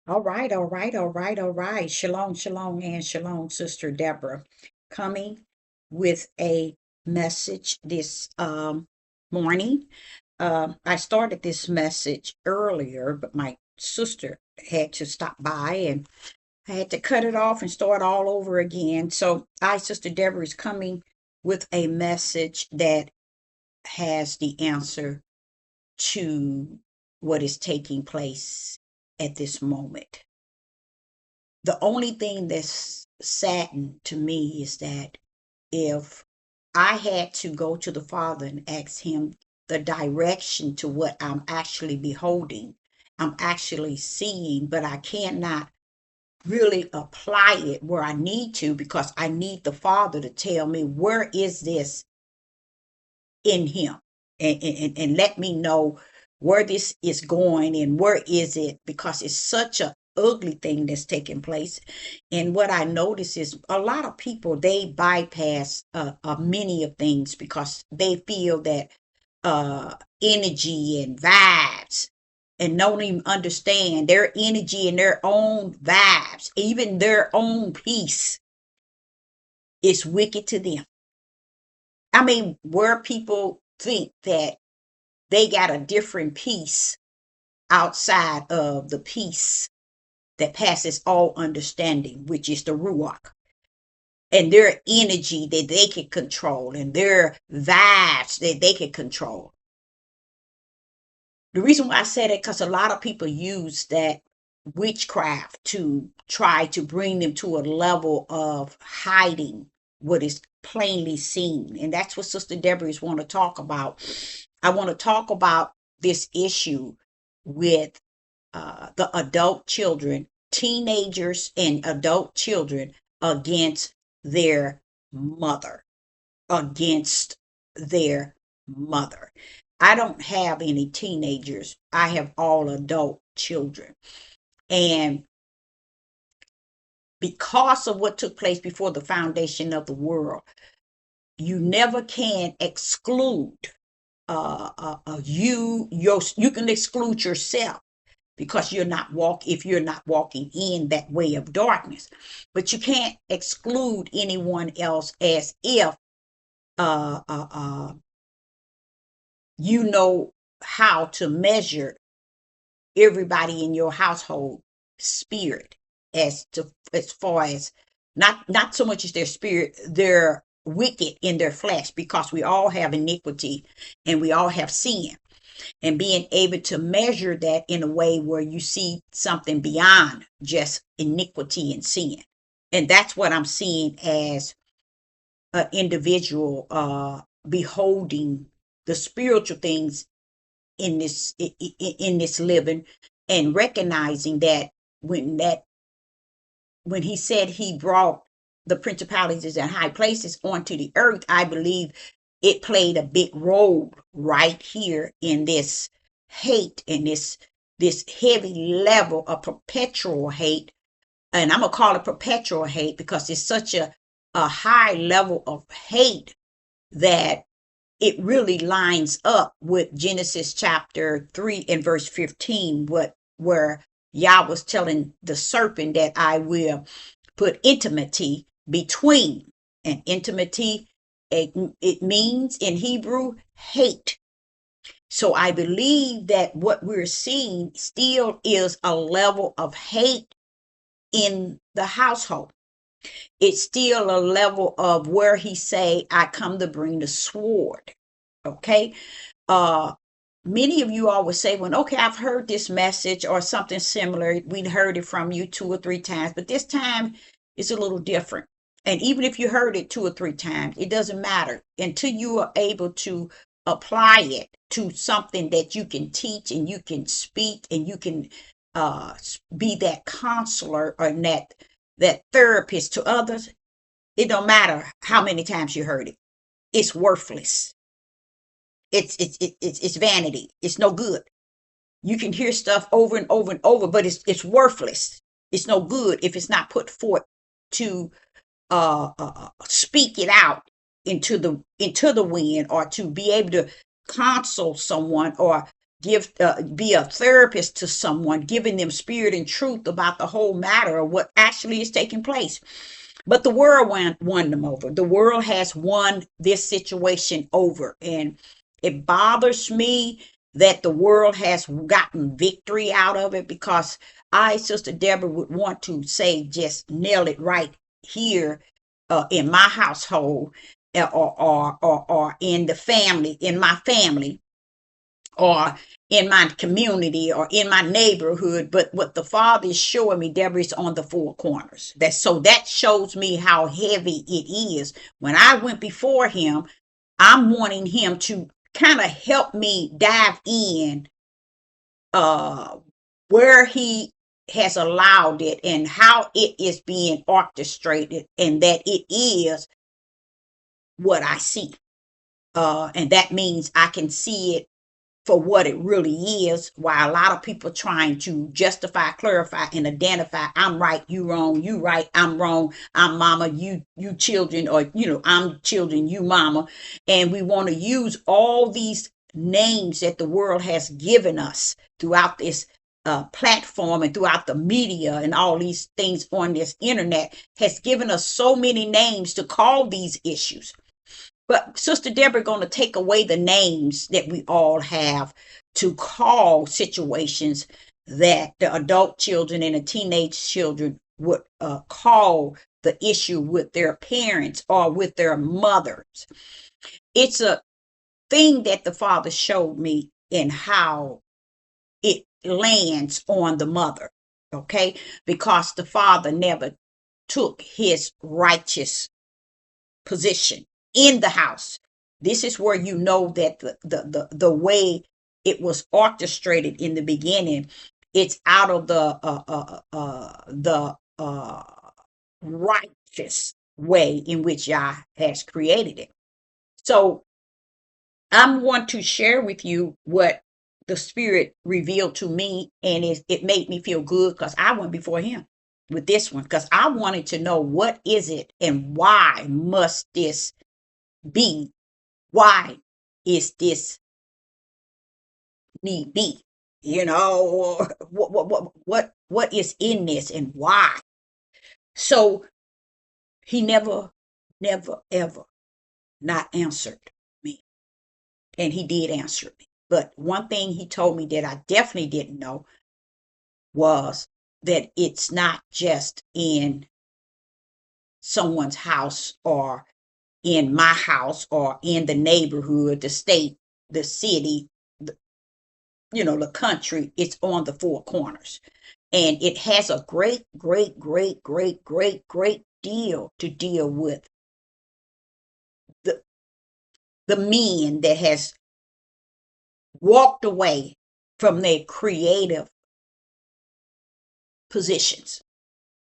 All right, all right, all right, all right. Shalom, shalom, and shalom, Sister Deborah, coming with a message this morning. I started this message earlier, but my sister had to stop by and I had to cut it off and start all over again. So Sister Deborah, is coming with a message that has the answer to what is taking place at this moment. The only thing that's saddened to me is that if I had to go to the Father and ask Him the direction to what I'm actually beholding, I'm actually seeing, but I cannot really apply it where I need to because I need the Father to tell me where is this in Him and let me know where this is going and where is it because it's such a ugly thing that's taking place. And what I notice is a lot of people, they bypass many of things because they feel that energy and vibes and don't even understand their energy and their own vibes, even their own peace is wicked to them. I mean, where people think that they got a different peace outside of the peace that passes all understanding, which is the Ruach, and their energy that they can control, and their vibes that they can control. The reason why I said it, because a lot of people use that witchcraft to try to bring them to a level of hiding what is plainly seen. And that's what Sister Deborah's want to talk about. I want to talk about this issue with the adult children, teenagers and adult children against their mother, against their mother. I don't have any teenagers. I have all adult children. And because of what took place before the foundation of the world, you never can exclude you can exclude yourself because if you're not walking in that way of darkness, but you can't exclude anyone else as if uh, uh, uh, you know how to measure everybody in your household spirit as far as not so much as their spirit, they're wicked in their flesh because we all have iniquity and we all have sin, and being able to measure that in a way where you see something beyond just iniquity and sin. And that's what I'm seeing as an individual beholding the spiritual things in this living, and recognizing that when that when he said he brought the principalities and high places onto the earth, I believe it played a big role right here in this hate and this heavy level of perpetual hate. And I'm gonna call it perpetual hate because it's such a high level of hate that it really lines up with Genesis chapter 3 and verse 15, where Yah was telling the serpent that I will put intimacy between. And intimacy, it means in Hebrew hate. So I believe that what we're seeing still is a level of hate in the household. It's still a level of where he say, I come to bring the sword. Okay. Uh, Many of you always say, when, okay, I've heard this message or something similar. We'd heard it from you 2 or 3 times, but this time it's a little different. And even if you heard it 2 or 3 times, it doesn't matter until you are able to apply it to something that you can teach and you can speak and you can uh, be that counselor or that therapist to others. It don't matter how many times you heard it. It's worthless. It's vanity. It's no good. You can hear stuff over and over and over, but it's worthless. It's no good if it's not put forth to speak it out into the wind, or to be able to console someone, or be a therapist to someone, giving them spirit and truth about the whole matter of what actually is taking place. But the world won them over. The world has won this situation over. And it bothers me that the world has gotten victory out of it, because Sister Deborah, would want to say, just nail it right here in my household, or in the family, in my family, or in my community, or in my neighborhood. But what the Father is showing me, Deborah, is on the four corners. That shows me how heavy it is. When I went before him, I'm wanting him to kind of help me dive in where he has allowed it and how it is being orchestrated, and that it is what I see. And that means I can see it for what it really is, while a lot of people trying to justify, clarify, and identify. I'm right, you wrong, you right, I'm wrong, I'm mama, you children, or I'm children, you mama. And we want to use all these names that the world has given us throughout this platform, and throughout the media, and all these things on this internet has given us so many names to call these issues. But Sister Deborah going to take away the names that we all have to call situations that the adult children and the teenage children would call the issue with their parents or with their mothers. It's a thing that the Father showed me in how it lands on the mother, okay? Because the Father never took his righteous position in the house. This is where you know that the way it was orchestrated in the beginning, it's out of the righteous way in which Yah has created it. So I'm going to share with you what the Spirit revealed to me, and it made me feel good, because I went before him with this one, because I wanted to know, what is it and why must this be? Why is this need be? What is in this, and why? So he never, ever not answered me. And he did answer me. But one thing he told me that I definitely didn't know was that it's not just in someone's house, or in my house, or in the neighborhood, the state, the city, the country. It's on the four corners. And it has a great, great, great, great, great, great deal to deal with the men that has walked away from their creative positions,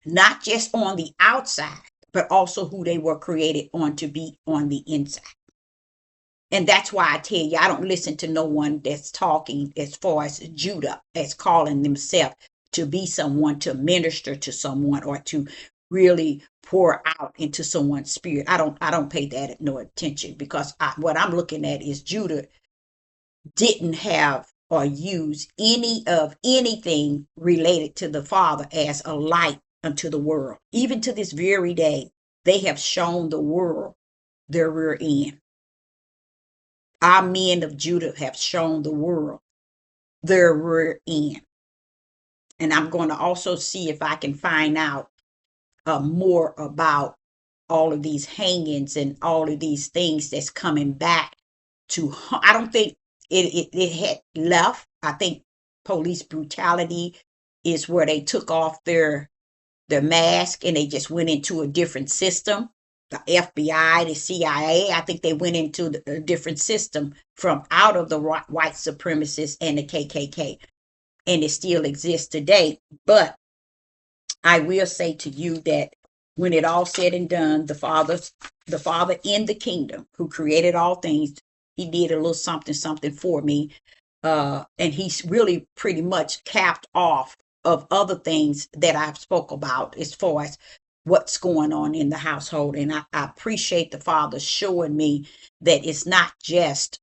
not just on the outside, but also who they were created on to be on the inside. And that's why I tell you, I don't listen to no one that's talking as far as Judah, as calling themselves to be someone, to minister to someone, or to really pour out into someone's spirit. I don't pay that no attention, because what I'm looking at is Judah didn't have or use any of anything related to the Father as a light unto the world. Even to this very day, they have shown the world their rear end. Our men of Judah have shown the world their rear end. And I'm going to also see if I can find out more about all of these hangings and all of these things that's coming back to. I don't think it had left. I think police brutality is where they took off their mask and they just went into a different system. The FBI, the CIA, I think they went into a different system from out of the white supremacists and the KKK. And it still exists today. But I will say to you that when it all said and done, the Father in the kingdom, who created all things, he did a little something for me. And he's really pretty much capped off of other things that I've spoke about as far as what's going on in the household. And I appreciate the Father showing me that it's not just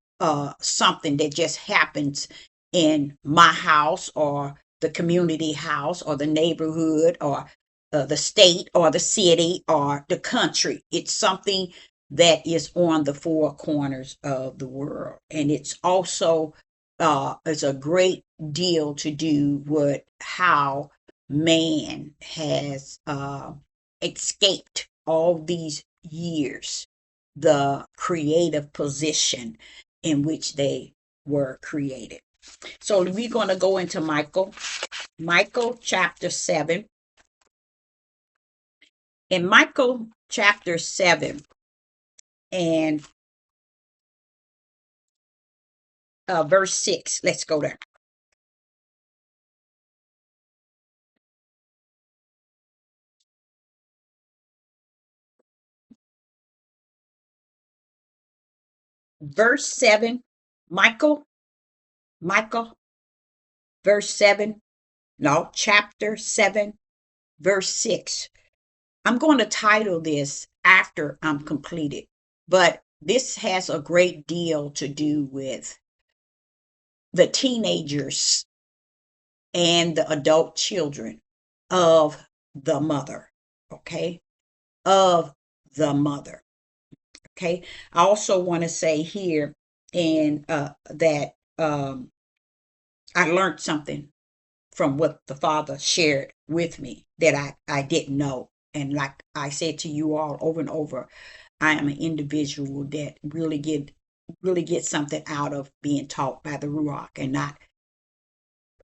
something that just happens in my house or the community house or the neighborhood or the state or the city or the country. It's something that is on the four corners of the world. And it's also it's a great deal to do with how man has escaped all these years the creative position in which they were created. So we're going to go into Michael chapter 7. In Michael chapter 7 and verse 6, let's go there. Verse 7, Michael, verse 7, no, chapter 7, verse 6. I'm going to title this after I'm completed, but this has a great deal to do with the teenagers and the adult children of the mother, okay? Of the mother, okay? I also want to say here and that I learned something from what the Father shared with me that I didn't know. And like I said to you all over and over, I am an individual that really get something out of being taught by the Ruach and not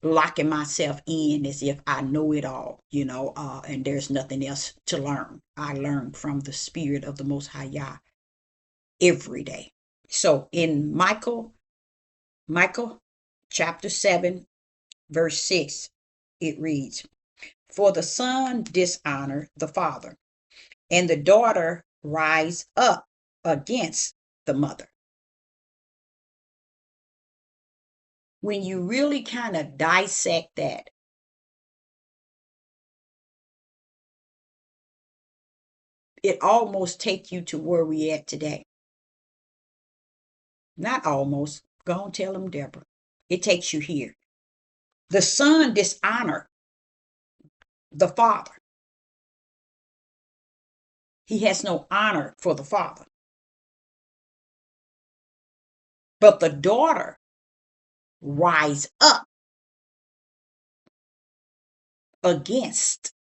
locking myself in as if I know it all, and there's nothing else to learn. I learn from the Spirit of the Most High Yah every day. So in Michael chapter 7, verse 6, it reads, "For the son dishonor the father, and the daughter rise up against the mother." When you really kind of dissect that, it almost takes you to where we at today. Not almost. Go and tell them, Deborah. It takes you here. The son dishonor the father. He has no honor for the father. But the daughter rise up against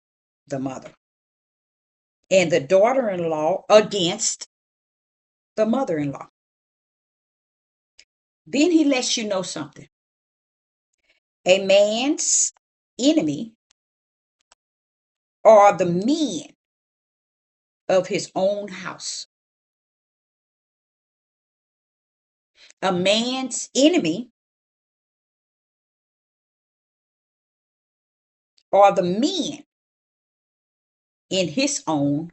the mother. And the daughter-in-law against the mother-in-law. Then he lets you know something. A man's enemy are the men of his own house. A man's enemy are the men in his own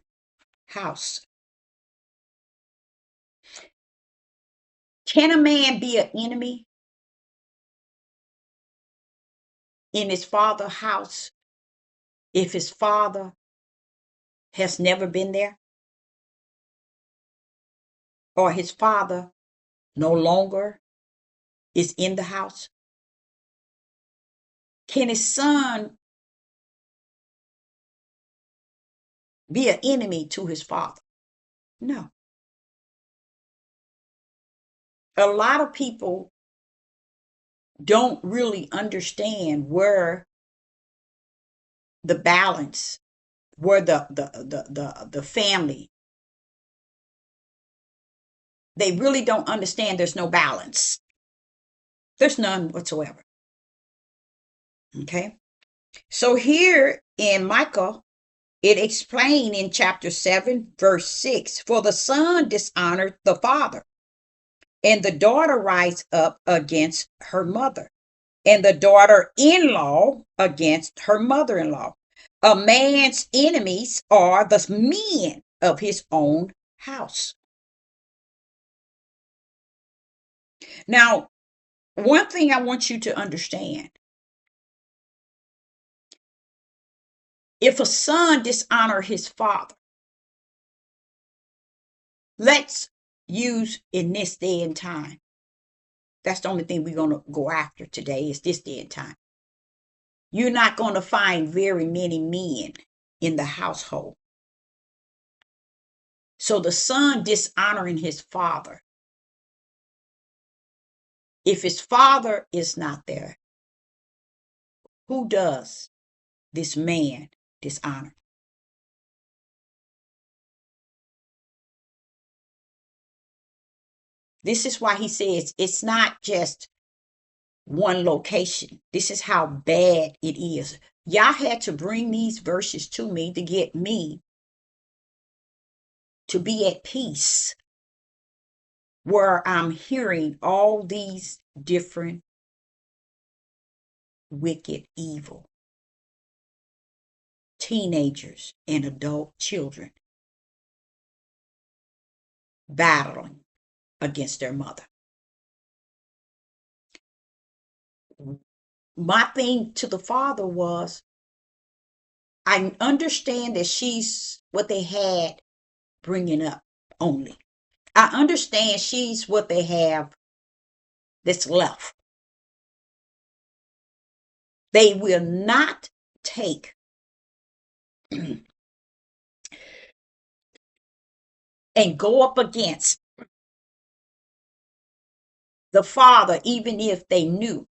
house. Can a man be an enemy in his father's house if his father has never been there? Or his father no longer is in the house? Can his son be an enemy to his father? No. A lot of people don't really understand where the balance, where the family, they really don't understand there's no balance. There's none whatsoever. Okay? So here in Michael, it explained in chapter 7, verse 6, "For the son dishonored the father, and the daughter rise up against her mother, and the daughter-in-law against her mother-in-law. A man's enemies are the men of his own house." Now, one thing I want you to understand, if a son dishonor his father, let's use in this day and time That's the only thing we're going to go after today is this day and time. You're not going to find very many men in the household. So the son dishonoring his father. If his father is not there, who does this man dishonor? This is why he says it's not just one location. This is how bad it is. Y'all had to bring these verses to me to get me to be at peace, where I'm hearing all these different wicked, evil teenagers and adult children battling against their mother. My thing to the father was, I understand that she's what they had bringing up only. I understand she's what they have that's left. They will not take and go up against the father, even if they knew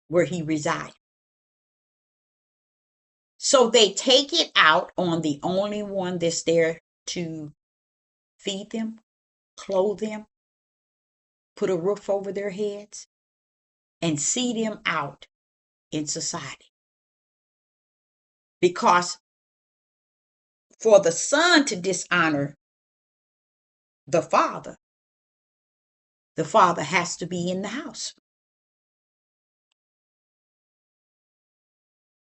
where he resided. So they take it out on the only one that's there to feed them, clothe them, put a roof over their heads, and see them out in society. Because for the son to dishonor the father has to be in the house.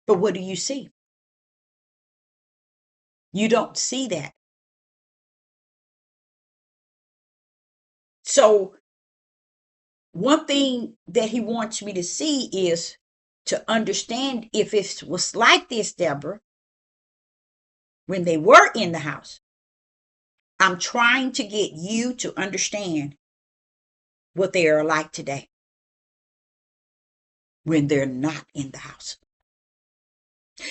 But what do you see? You don't see that. So one thing that he wants me to see is to understand, if it was like this, Deborah, when they were in the house. I'm trying to get you to understand what they are like today when they're not in the house.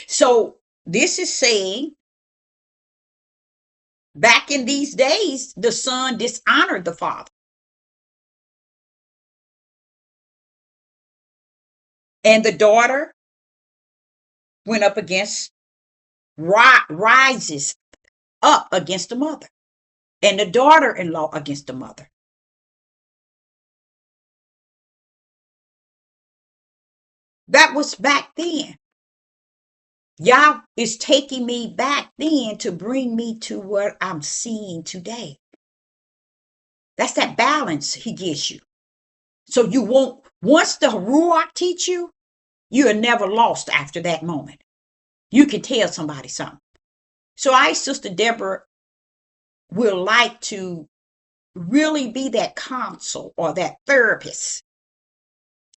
So this is saying, back in these days, the son dishonored the father. And the daughter went up against, rises up against the mother. And the daughter-in-law against the mother. That was back then. Yah is taking me back then to bring me to what I'm seeing today. That's that balance he gives you. So you won't, once the Ruach teach you, you are never lost after that moment. You can tell somebody something. So I, Sister Deborah, will like to really be that counsel or that therapist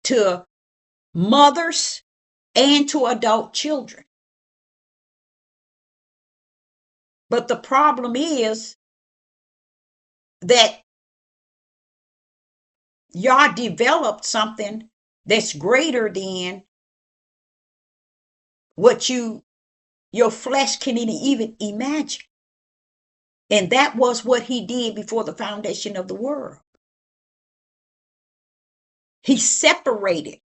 to mothers and to adult children. But the problem is that y'all developed something that's greater than what your flesh can even imagine. And that was what he did before the foundation of the world. He separated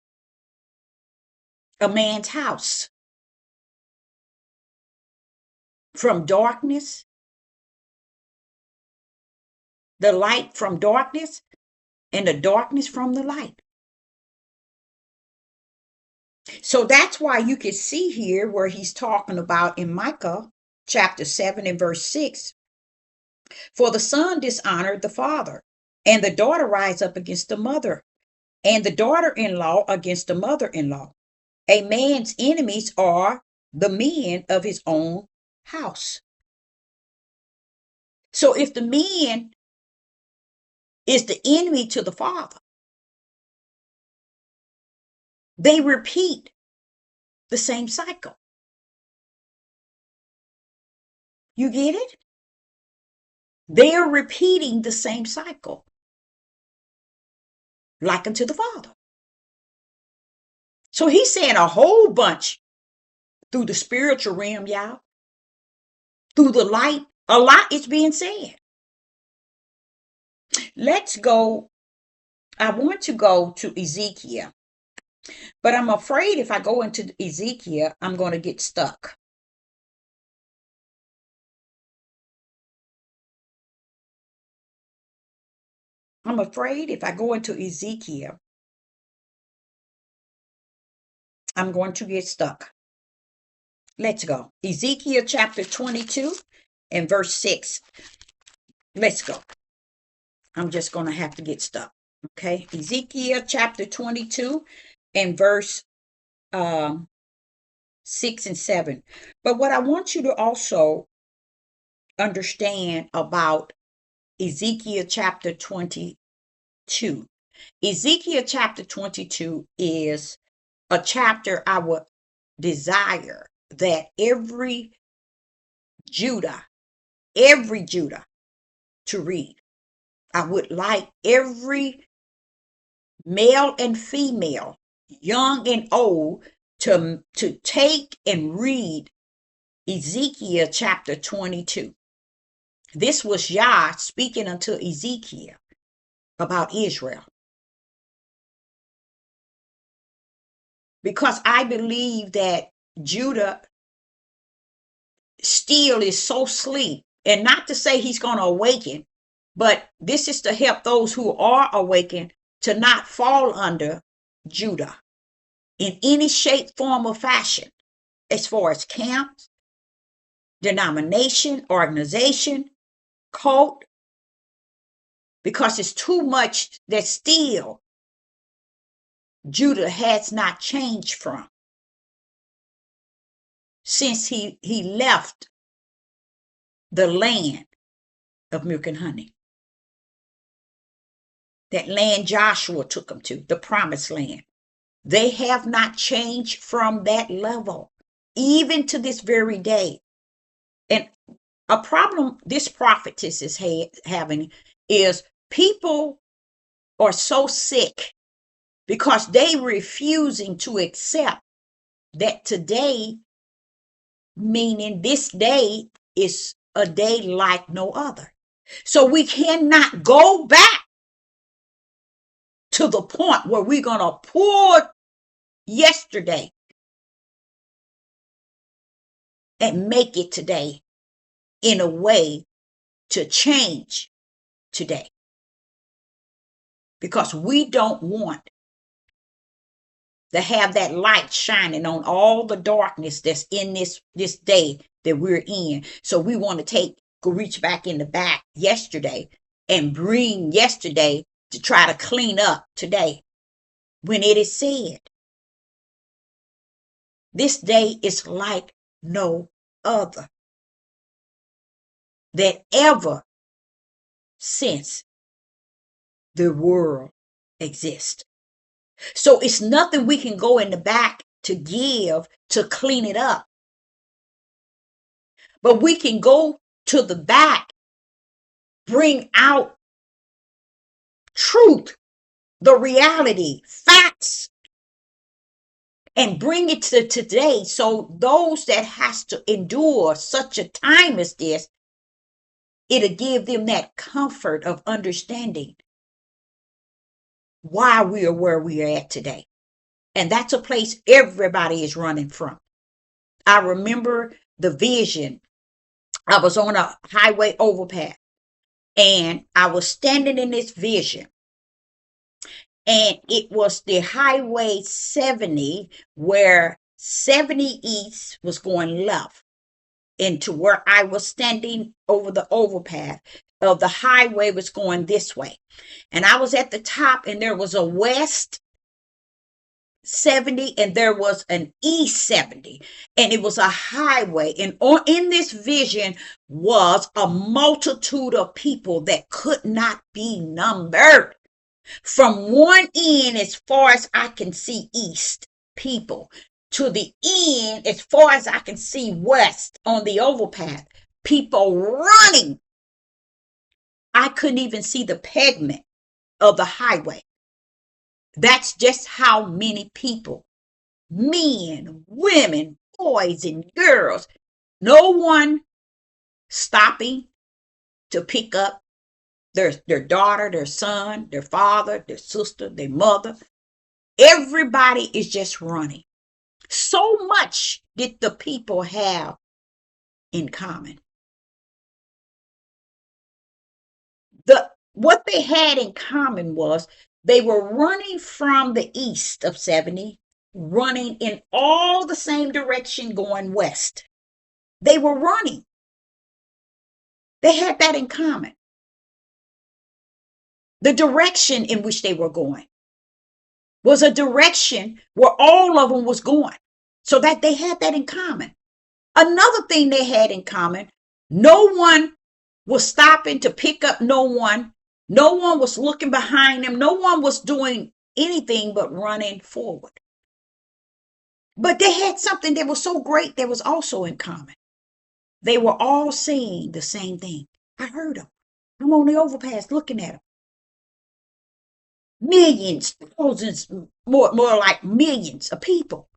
a man's house from darkness, the light from darkness, and the darkness from the light. So that's why you can see here where he's talking about in Micah chapter 7 and verse 6, for the son dishonored the father, and the daughter rise up against the mother, and the daughter-in-law against the mother-in-law. A man's enemies are the men of his own house. So if the man is the enemy to the father, they repeat the same cycle. You get it? They are repeating the same cycle. like unto the Father. So he's saying a whole bunch through the spiritual realm, y'all. Through the light, a lot is being said. Let's go. I want to go to Ezekiel, but I'm afraid if I go into Ezekiel, I'm going to get stuck. I'm afraid if I go into Ezekiel, I'm going to get stuck. Let's go. Ezekiel chapter 22 and verse 6. Let's go. I'm just going to have to get stuck. Okay. Ezekiel chapter 22 and verse 6 and 7. But what I want you to also understand about Ezekiel chapter 22. Ezekiel chapter 22 is a chapter I would desire that every Judah to read. I would like every male and female, young and old, to take and read Ezekiel chapter 22. This was Yah speaking unto Ezekiel about Israel. Because I believe that Judah still is so asleep, and not to say he's going to awaken, but this is to help those who are awakened to not fall under Judah in any shape, form, or fashion, as far as camps, denomination, organization, cult, because it's too much that still Judah has not changed from since he left the land of milk and honey. That land Joshua took them to, the promised land. They have not changed from that level, even to this very day. And a problem this prophetess is having is people are so sick because they refusing to accept that today, meaning this day, is a day like no other. So we cannot go back to the point where we're going to pour yesterday and make it today in a way to change today. Because we don't want to have that light shining on all the darkness that's in this day that we're in. So we want to reach back in the back yesterday and bring yesterday to try to clean up today. When it is said, this day is like no other that ever since the world exists. So it's nothing we can go in the back to give to clean it up. But we can go to the back, bring out truth, the reality, facts, and bring it to today. So those that has to endure such a time as this, it'll give them that comfort of understanding why we are where we are at today. And that's a place everybody is running from. I remember the vision. I was on a highway overpass and I was standing in this vision. And it was the highway 70 where 70 East was going left into where I was standing over the overpass of the highway was going this way. And I was at the top and there was a West 70 and there was an East 70 and it was a highway, and in this vision was a multitude of people that could not be numbered. From one end, as far as I can see east, people, to the end, as far as I can see west on the overpass, people running. I couldn't even see the pavement of the highway. That's just how many people, men, women, boys, and girls, no one stopping to pick up their daughter, their son, their father, their sister, their mother. Everybody is just running. So much did the people have in common. What they had in common was they were running from the east of 70, running in all the same direction going west. They were running. They had that in common. The direction in which they were going was a direction where all of them was going. So that they had that in common. Another thing they had in common, no one was stopping to pick up no one. No one was looking behind them. No one was doing anything but running forward. But they had something that was so great that was also in common. They were all saying the same thing. I heard them. I'm on the overpass looking at them. Millions, thousands, more like millions of people.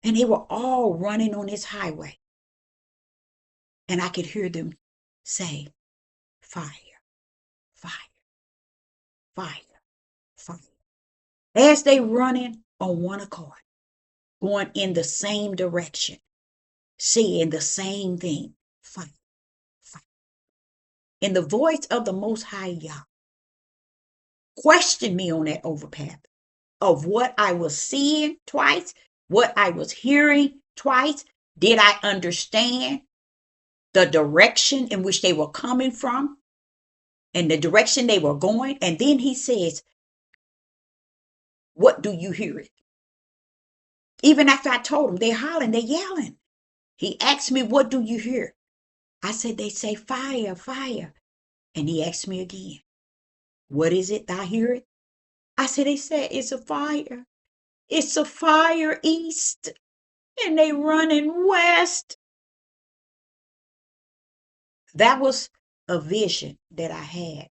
And they were all running on this highway. And I could hear them say, fire, fire, fire, fire. As they running on one accord, going in the same direction, saying the same thing, fire, fire. In the voice of the Most High Yah, question me on that overpath of what I was seeing twice, what I was hearing twice. Did I understand the direction in which they were coming from and the direction they were going? And then he says, what do you hear it? Even after I told him, they're hollering, they're yelling. He asked me, what do you hear? I said, they say fire, fire. And he asked me again, what is it thou hearest? I said, they said it's a fire. It's a fire east. And they running west. That was a vision that I had.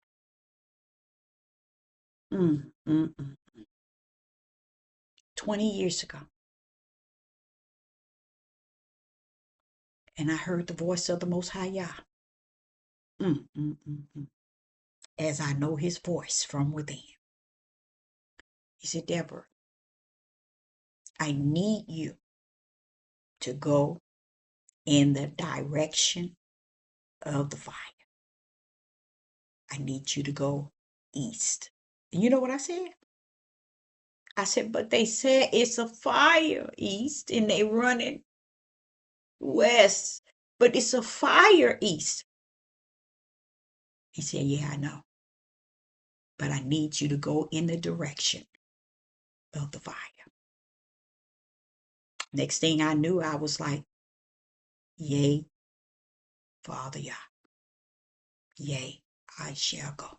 20 years ago. And I heard the voice of the Most High Yah. As I know his voice from within. He said, Deborah, I need you to go in the direction of the fire. I need you to go east. And you know what I said? I said, but they said it's a fire east and they running west, but it's a fire east. He said, yeah, I know. But I need you to go in the direction of the fire. Next thing I knew, I was like, yea, Father Yah. Yea, I shall go.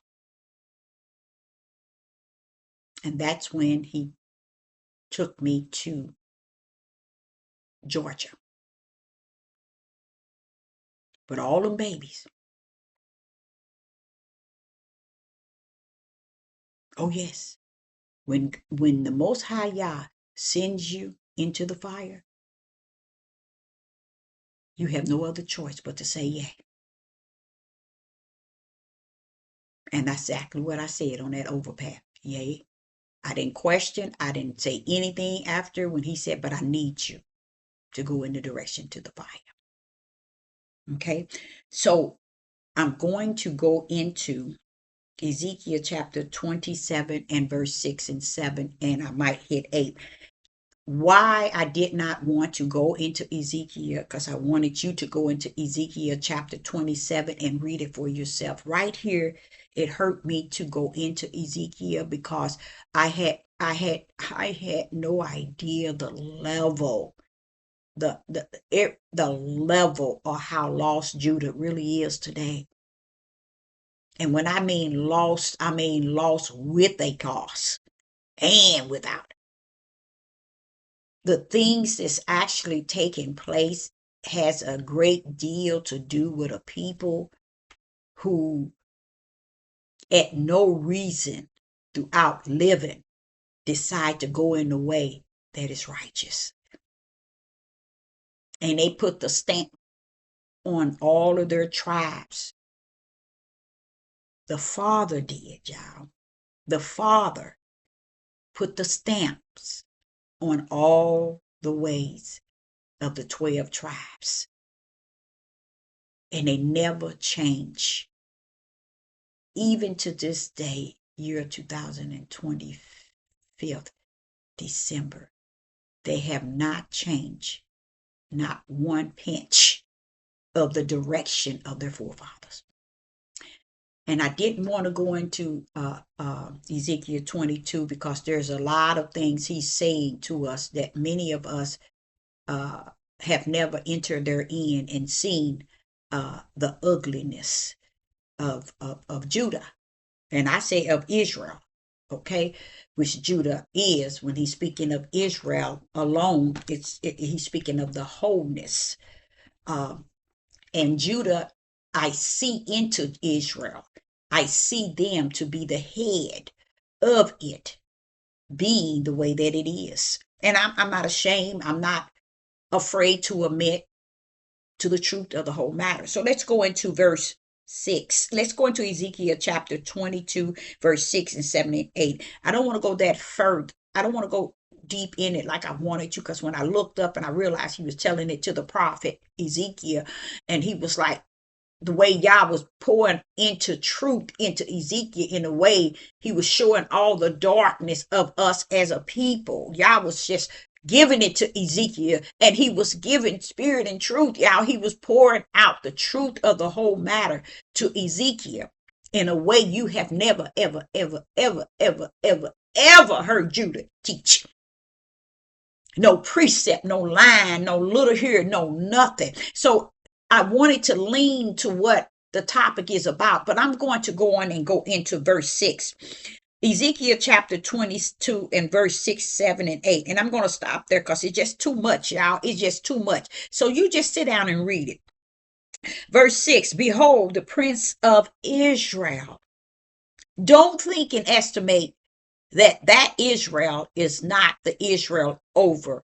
And that's when he took me to Georgia. But all them babies. Oh, yes. When the Most High Yah sends you into the fire, you have no other choice but to say yea. And that's exactly what I said on that overpath. Yea. I didn't question. I didn't say anything after when he said, but I need you to go in the direction to the fire. Okay. So I'm going to go into Ezekiel chapter 27 and verse 6 and 7, and I might hit 8. Why I did not want to go into Ezekiel, because I wanted you to go into Ezekiel chapter 27 and read it for yourself. Right here, it hurt me to go into Ezekiel because I had no idea the level, the level of how lost Judah really is today. And when I mean lost with a cause and without. The things that's actually taking place has a great deal to do with a people who, at no reason throughout living, decide to go in the way that is righteous. And they put the stamp on all of their tribes. The Father did, y'all. The Father put the stamps on all the ways of the 12 tribes. And they never change. Even to this day, year 2025, December, they have not changed, not one pinch of the direction of their forefathers. And I didn't want to go into Ezekiel 22 because there's a lot of things he's saying to us that many of us have never entered therein and seen the ugliness of Judah. And I say of Israel, okay, which Judah is. When he's speaking of Israel alone, he's speaking of the wholeness. And Judah, I see into Israel. I see them to be the head of it being the way that it is. And I'm not ashamed. I'm not afraid to admit to the truth of the whole matter. So let's go into verse 6. Let's go into Ezekiel chapter 22, verse 6 and 7 and 8. I don't want to go that further. I don't want to go deep in it like I wanted to, because when I looked up and I realized he was telling it to the prophet Ezekiel, and he was like, the way Yah was pouring into truth into Ezekiel, in a way he was showing all the darkness of us as a people. Yah was just giving it to Ezekiel, and he was giving spirit and truth. Y'all, he was pouring out the truth of the whole matter to Ezekiel in a way you have never, ever, ever, ever, ever, ever, ever heard Judah teach. No precept, no line, no little here, no nothing. So I wanted to lean to what the topic is about, but I'm going to go on and go into verse 6. Ezekiel chapter 22 and verse 6, 7, and 8. And I'm going to stop there because it's just too much, y'all. It's just too much. So you just sit down and read it. Verse 6, behold, the Prince of Israel. Don't think and estimate that Israel is not the Israel over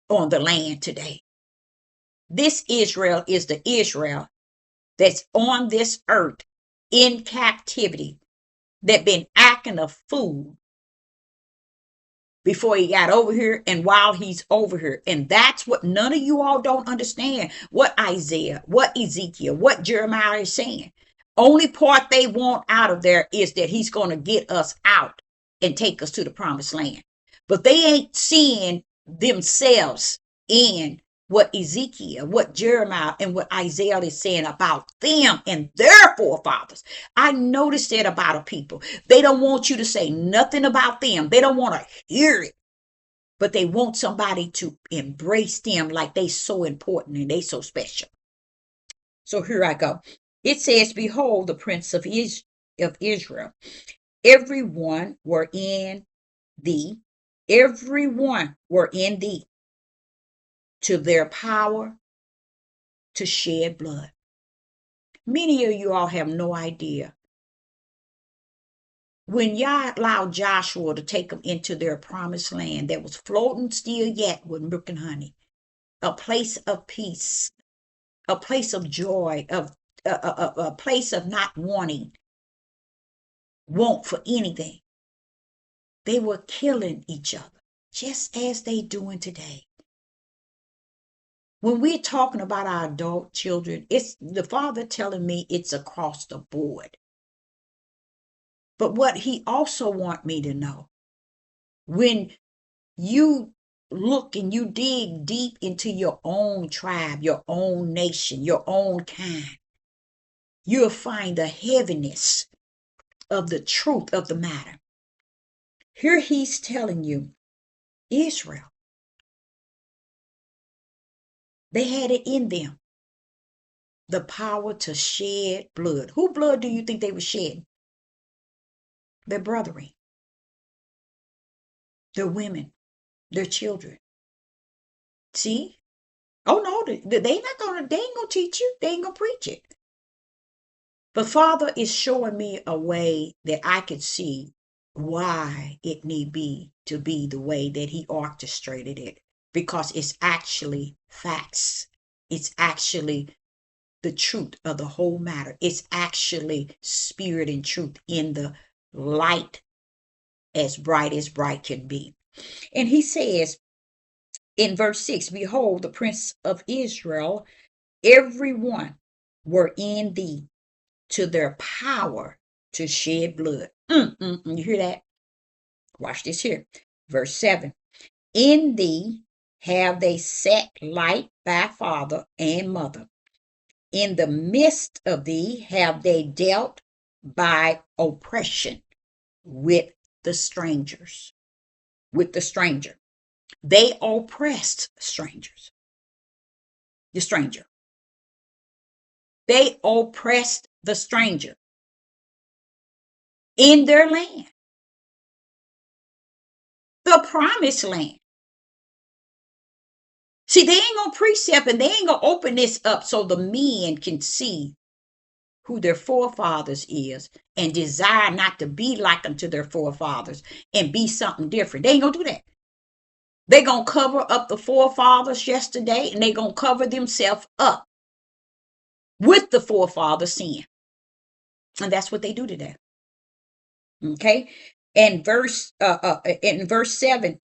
on the land today. This Israel is the Israel that's on this earth in captivity, that been acting a fool before he got over here and while he's over here. And that's what none of you all don't understand. What Isaiah, what Ezekiel, what Jeremiah is saying. Only part they want out of there is that he's going to get us out and take us to the promised land. But they ain't seeing themselves in what Ezekiel, what Jeremiah, and what Isaiah is saying about them and their forefathers. I noticed that about a people. They don't want you to say nothing about them. They don't want to hear it. But they want somebody to embrace them like they so important and they so special. So here I go. It says, behold, the Prince of Israel. Everyone were in thee. Everyone were in thee. To their power to shed blood. Many of you all have no idea. When Yah allowed Joshua to take them into their promised land that was floating still yet with milk and honey, a place of peace, a place of joy, a place of not want for anything. They were killing each other, just as they doing today. When we're talking about our adult children, it's the Father telling me it's across the board. But what he also want me to know, when you look and you dig deep into your own tribe, your own nation, your own kind, you'll find the heaviness of the truth of the matter. Here he's telling you, Israel, they had it in them, the power to shed blood. Who blood do you think they were shedding? Their brethren, their women, their children. See? Oh no, they ain't gonna teach you. They ain't gonna preach it. But Father is showing me a way that I could see why it need be to be the way that he orchestrated it, because it's actually facts. It's actually the truth of the whole matter. It's actually spirit and truth in the light as bright can be. And he says in verse 6, behold, the prince of Israel, every one were in thee to their power to shed blood. You hear that? Watch this here. Verse 7. In thee have they set light thy father and mother. In the midst of thee have they dealt by oppression with the strangers. With the stranger. They oppressed strangers. The stranger. They oppressed the stranger in their land. The promised land. See, they ain't gonna precept and they ain't gonna open this up so the men can see who their forefathers is and desire not to be like unto their forefathers and be something different. They ain't gonna do that. They gonna cover up the forefathers yesterday and they gonna cover themselves up with the forefathers' sin. And that's what they do today. Okay. And in verse 7,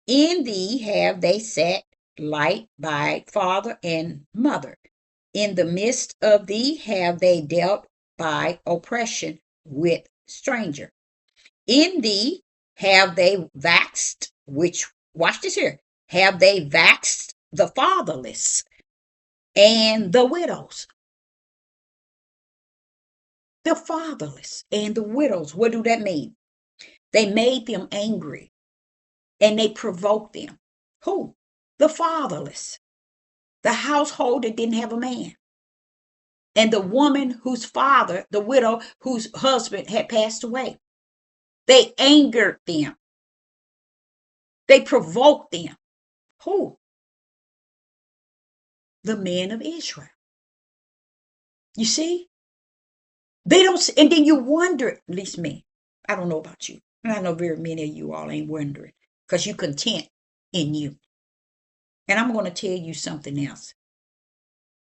in thee have they set light by father and mother. In the midst of thee have they dealt by oppression with stranger. In thee have they vaxed, which, watch this here, have they vaxed the fatherless and the widows. The fatherless and the widows. What do that mean? They made them angry and they provoked them. Who? The fatherless. The household that didn't have a man. And the woman whose father, the widow whose husband had passed away. They angered them. They provoked them. Who? The men of Israel. You see? They don't, and then you wonder, at least me, I don't know about you. And I know very many of you all ain't wondering because you content in you. And I'm going to tell you something else.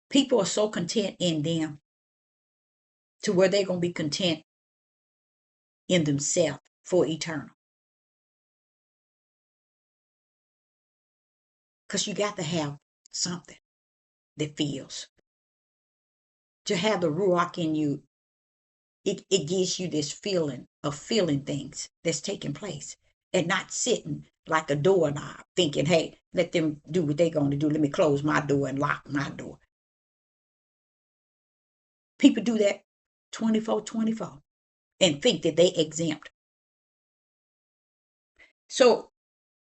People are so content in them to where they're going to be content in themselves for eternal. Because you got to have something that feels. To have the Ruach in you, it gives you this feeling of feeling things that's taking place and not sitting like a doorknob thinking, hey, let them do what they're going to do. Let me close my door and lock my door. People do that 24/24 and think that they exempt. So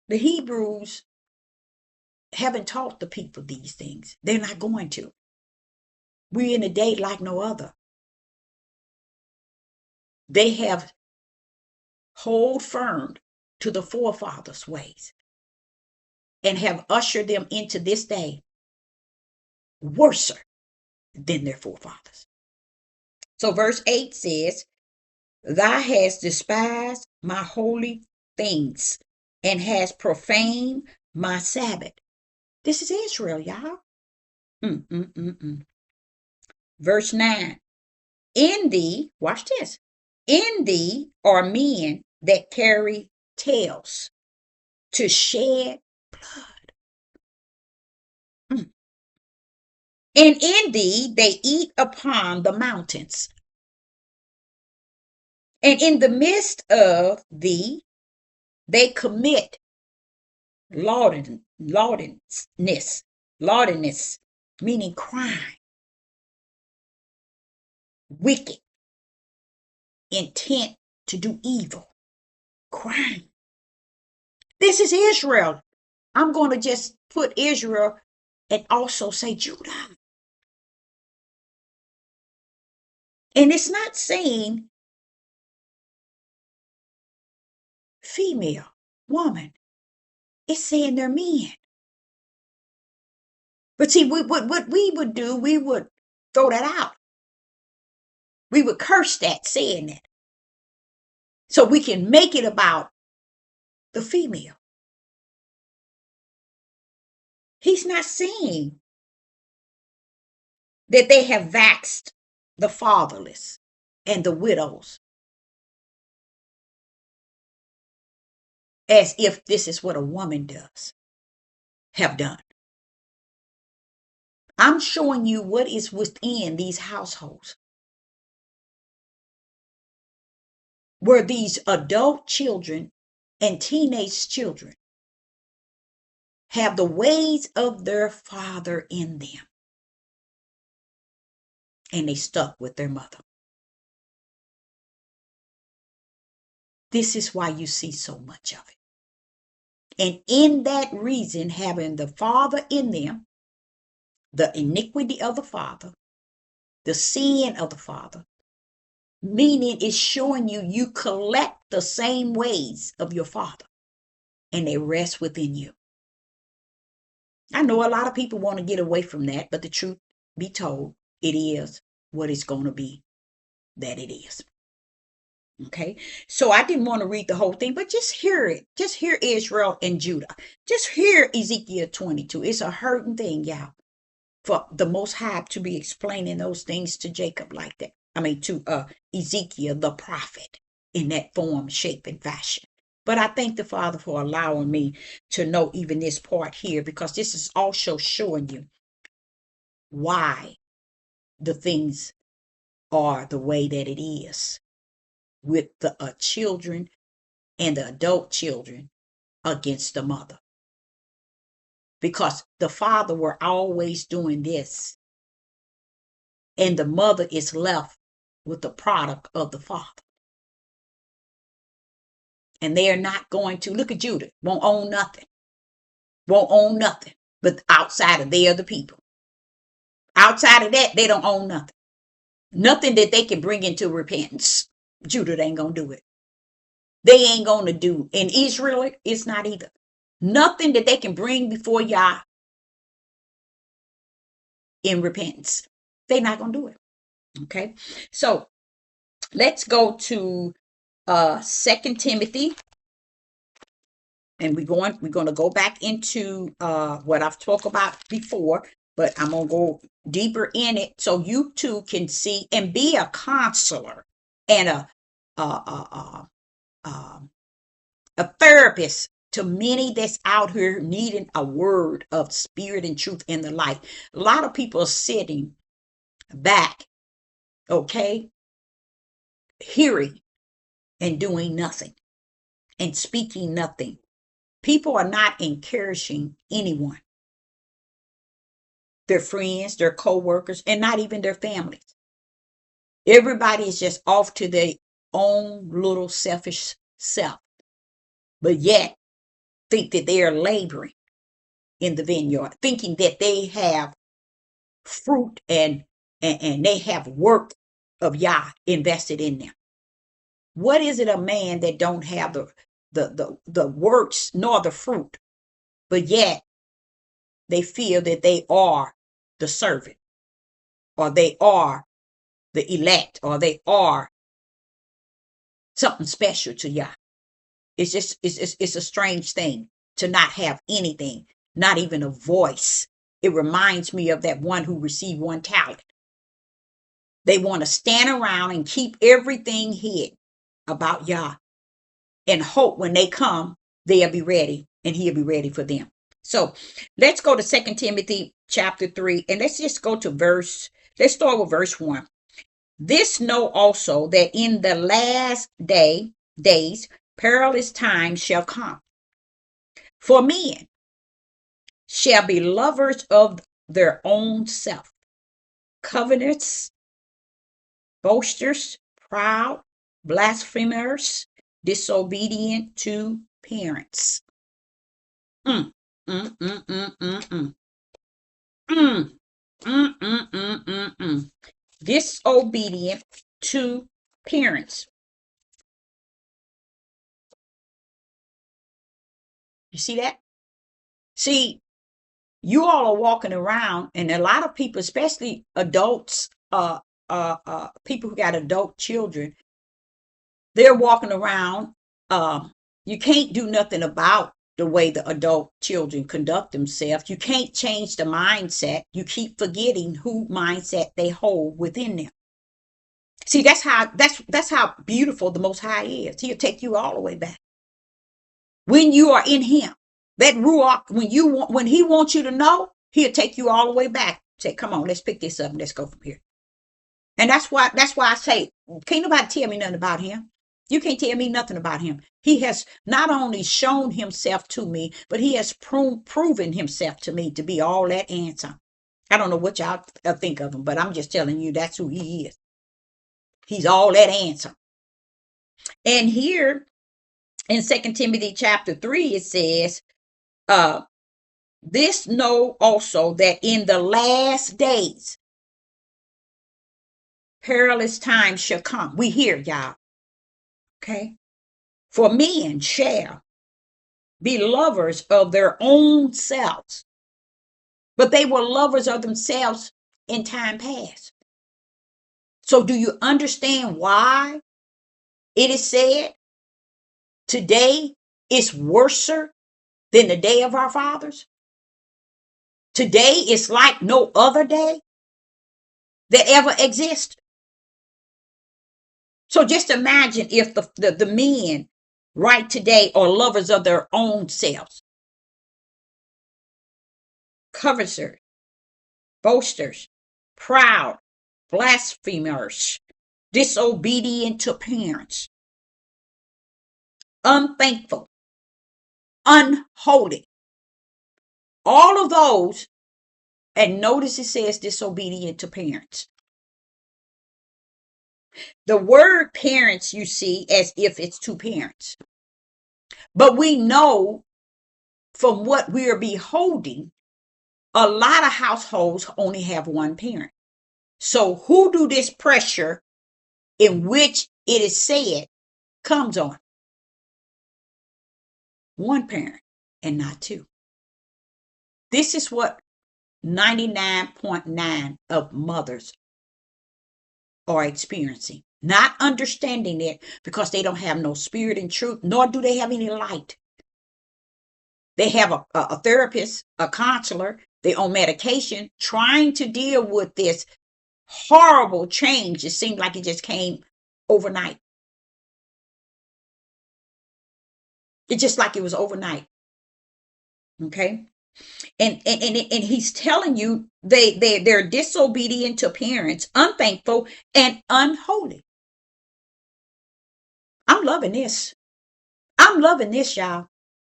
the Hebrews haven't taught the people these things. They're not going to. We're in a day like no other. They have hold firm to the forefathers' ways and have ushered them into this day worse than their forefathers. So verse 8 says, thou hast despised my holy things and hast profaned my Sabbath. This is Israel, y'all. Verse 9, in thee, watch this, in thee are men that carry tails to shed blood. And in thee they eat upon the mountains. And in the midst of thee they commit lawlessness, meaning crime, wicked, intent to do evil, crime. This is Israel. I'm going to just put Israel and also say Judah. And it's not saying female, woman. It's saying they're men. But see, what we would do, we would throw that out. We would curse that, saying that. So we can make it about the female. He's not saying that they have vaxed the fatherless and the widows as if this is what a woman does, have done. I'm showing you what is within these households where these adult children and teenage children have the ways of their father in them, and they stuck with their mother. This is why you see so much of it. And in that reason, having the father in them, the iniquity of the father, the sin of the father, meaning it's showing you you collect the same ways of your father, and they rest within you. I know a lot of people want to get away from that, but the truth be told, it is what it's going to be that it is. Okay, so I didn't want to read the whole thing, but just hear it. Just hear Israel and Judah. Just hear Ezekiel 22. It's a hurting thing, y'all, for the Most High to be explaining those things to Jacob like that. I mean, to Ezekiel, the prophet, in that form, shape, and fashion. But I thank the Father for allowing me to know even this part here, because this is also showing you why the things are the way that it is with the children and the adult children against the mother. Because the father were always doing this, and the mother is left with the product of the father. And they are not going to, look at Judah, won't own nothing. Won't own nothing. But outside of they are the people. Outside of that, they don't own nothing. Nothing that they can bring into repentance. Judah ain't going to do it. They ain't going to do. In Israel, it's not either. Nothing that they can bring before Yah in repentance. They're not going to do it. Okay. So let's go to 2 Timothy. And we're going to go back into what I've talked about before, but I'm going to go deeper in it so you too can see and be a counselor and a therapist to many that's out here needing a word of spirit and truth in the light. A lot of people are sitting back, okay, hearing and doing nothing and speaking nothing. People are not encouraging anyone, their friends, their co-workers, and not even their families. Everybody is just off to their own little selfish self, but yet think that they are laboring in the vineyard, thinking that they have fruit and they have work of Yah invested in them. What is it, a man that don't have the works nor the fruit, but yet they feel that they are the servant, or they are the elect, or they are something special to Yah? It's a strange thing to not have anything, not even a voice. It reminds me of that one who received 1 talent. They want to stand around and keep everything hid about Yah and hope when they come, they'll be ready and he'll be ready for them. So let's go to 2 Timothy chapter 3, and let's just go to let's start with verse 1. This know also that in the last days, perilous times shall come. For men shall be lovers of their own self, covetous, boasters, proud, blasphemers, disobedient to parents. Mm, mm, mm, mm, mm, mm. Mm, mm, mm, mm, mm, mm. Disobedient to parents. You see that? See, you all are walking around, and a lot of people, especially adults, people who got adult children, They're walking around. You can't do nothing about the way the adult children conduct themselves. You can't change the mindset. You keep forgetting who mindset they hold within them. See, that's how beautiful the Most High is. He'll take you all the way back when you are in Him. That ruach, when He wants you to know, He'll take you all the way back. Say, come on, let's pick this up and let's go from here. And that's why I say, can't nobody tell me nothing about Him. You can't tell me nothing about Him. He has not only shown Himself to me, but He has proven Himself to me to be all that answer. I don't know what y'all think of Him, but I'm just telling you that's who He is. He's all that answer. And here in 2 Timothy chapter 3, it says, this know also that in the last days, perilous times shall come. We hear, y'all. Okay? For men shall be lovers of their own selves. But they were lovers of themselves in time past. So do you understand why it is said today is worse than the day of our fathers? Today is like no other day that ever existed. So just imagine if the men right today are lovers of their own selves. Covetous, boasters, proud, blasphemers, disobedient to parents, unthankful, unholy. All of those, and notice it says disobedient to parents. The word parents, you see, as if it's two parents. But we know from what we are beholding, a lot of households only have one parent. So who do this pressure in which it is said comes on? One parent and not two. This is what 99.9% of mothers are experiencing. Not understanding it because they don't have no spirit and truth, nor do they have any light. They have a therapist, a counselor, they're on medication, trying to deal with this horrible change. It seemed like it just came overnight. It's just like it was overnight. Okay. And he's telling you they're disobedient to parents, unthankful, and unholy. I'm loving this. I'm loving this, y'all,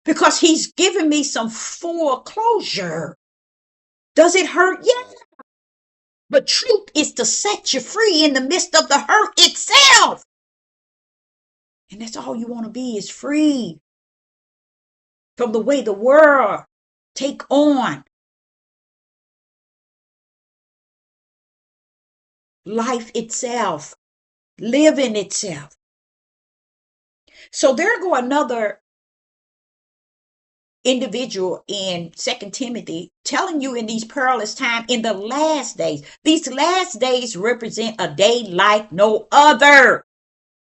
because he's giving me some full closure. Does it hurt? Yeah. But truth is to set you free in the midst of the hurt itself. And that's all you want to be, is free from the way the world take on life itself, living itself. So there go another individual in 2 Timothy telling you in these perilous times, in the last days. These last days represent a day like no other.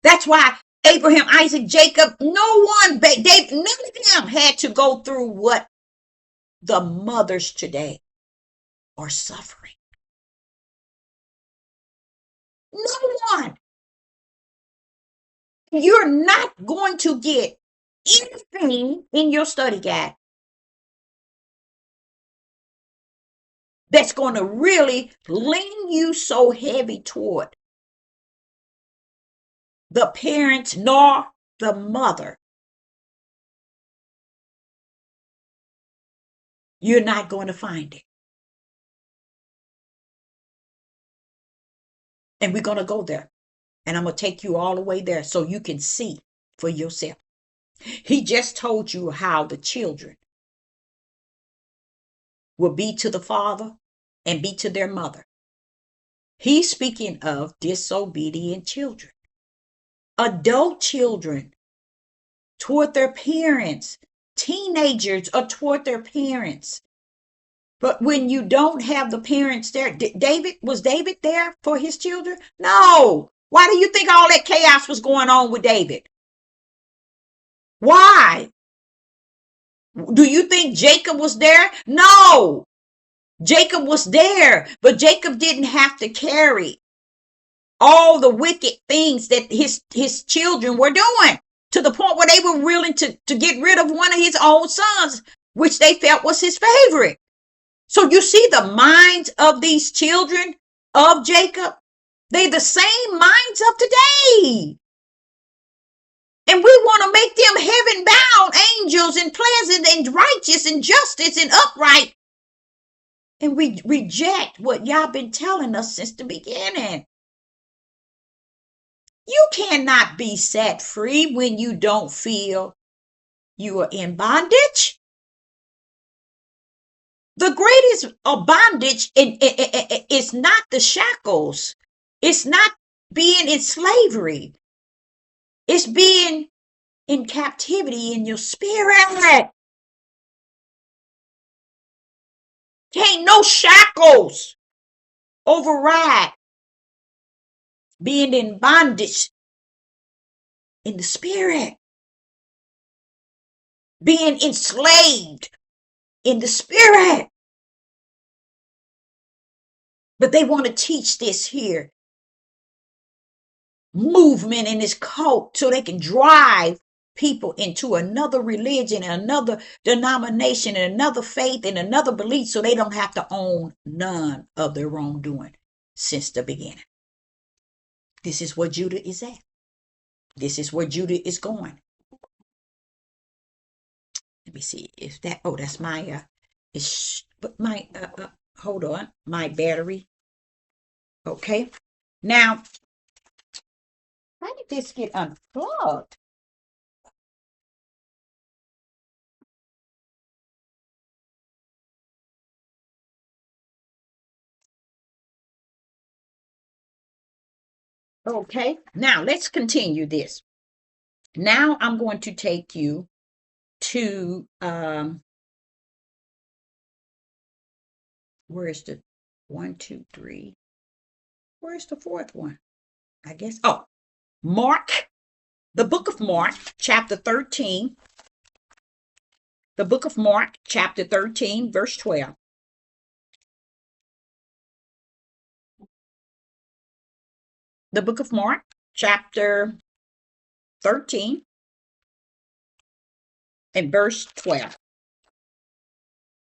That's why Abraham, Isaac, Jacob, none of them had to go through what the mothers today are suffering. No one. You're not going to get anything in your study guide that's going to really lean you so heavy toward the parents nor the mother. You're not going to find it. And we're going to go there. And I'm going to take you all the way there so you can see for yourself. He just told you how the children will be to the father and be to their mother. He's speaking of disobedient children, adult children toward their parents, teenagers are toward their parents. But when you don't have the parents there, was David there for his children? No. Why do you think all that chaos was going on with David? Why? Do you think Jacob was there? No. Jacob was there, but Jacob didn't have to carry all the wicked things that his children were doing, to the point where they were willing to get rid of one of his own sons, which they felt was his favorite. So you see the minds of these children of Jacob, they're the same minds of today. And we want to make them heaven bound angels and pleasant and righteous and justice and upright. And we reject what y'all been telling us since the beginning. You cannot be set free when you don't feel you are in bondage. The greatest bondage is not the shackles. It's not being in slavery. It's being in captivity in your spirit. Can't no shackles override being in bondage in the spirit. Being enslaved in the spirit. But they want to teach this here movement in this cult so they can drive people into another religion, another denomination, and another faith, and another belief, so they don't have to own none of their wrongdoing since the beginning. This is where Judah is at. This is where Judah is going. Let me see if that, oh, that's my, hold on, my battery. Okay. Now, how did this get unplugged? Okay, now let's continue this. Now I'm going to take you to, where's the 1, 2, 3? Where's the fourth one? I guess, oh, Mark, the book of Mark, chapter 13. The book of Mark, chapter 13, verse 12. The book of Mark, chapter 13, and verse 12.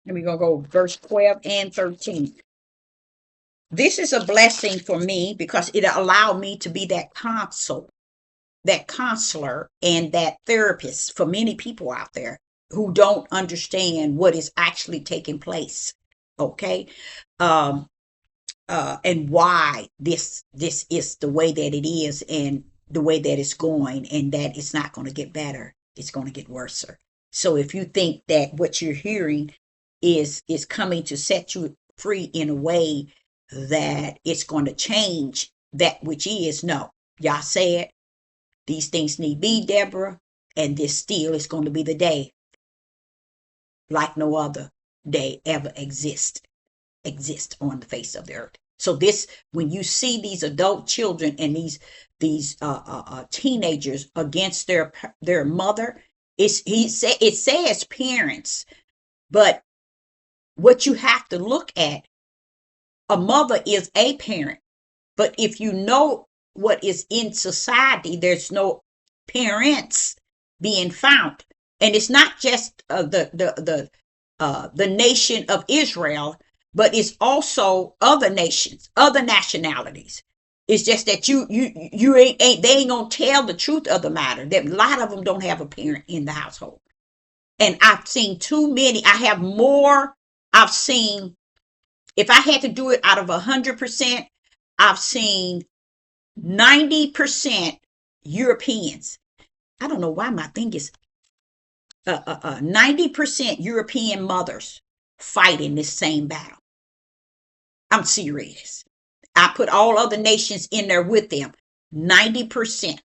And we're going to go verse 12 and 13. This is a blessing for me because it allowed me to be that counselor, and that therapist for many people out there who don't understand what is actually taking place. Okay. And why this is the way that it is, and the way that it's going, and that it's not going to get better. It's going to get worse. So if you think that what you're hearing is coming to set you free in a way that it's going to change that which is, no. Y'all said these things need be, Deborah, and this still is going to be the day like no other day ever exist on the face of the earth. So this, when you see these adult children and these teenagers against their mother, it says parents, but what you have to look at, a mother is a parent, but if you know what is in society, there's no parents being found, and it's not just the nation of Israel, but it's also other nations, other nationalities. It's just that they ain't gonna tell the truth of the matter. That a lot of them don't have a parent in the household, and I've seen too many. I've seen. If I had to do it out of 100%, I've seen 90% Europeans. I don't know why my thing is 90% European mothers fighting this same battle. I'm serious. I put all other nations in there with them. 90%.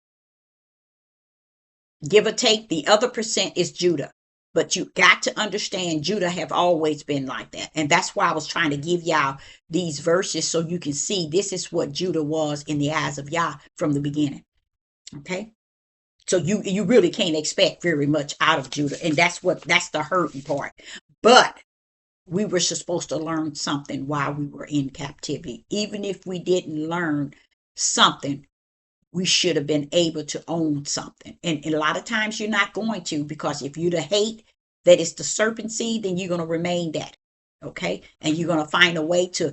Give or take, the other percent is Judah. But you got to understand Judah have always been like that. And that's why I was trying to give y'all these verses so you can see this is what Judah was in the eyes of Yah from the beginning. Okay? So you really can't expect very much out of Judah. And that's the hurting part. But we were supposed to learn something while we were in captivity. Even if we didn't learn something, we should have been able to own something. And a lot of times you're not going to, because if you hate that it's the serpent seed, then you're going to remain that. Okay? And you're going to find a way to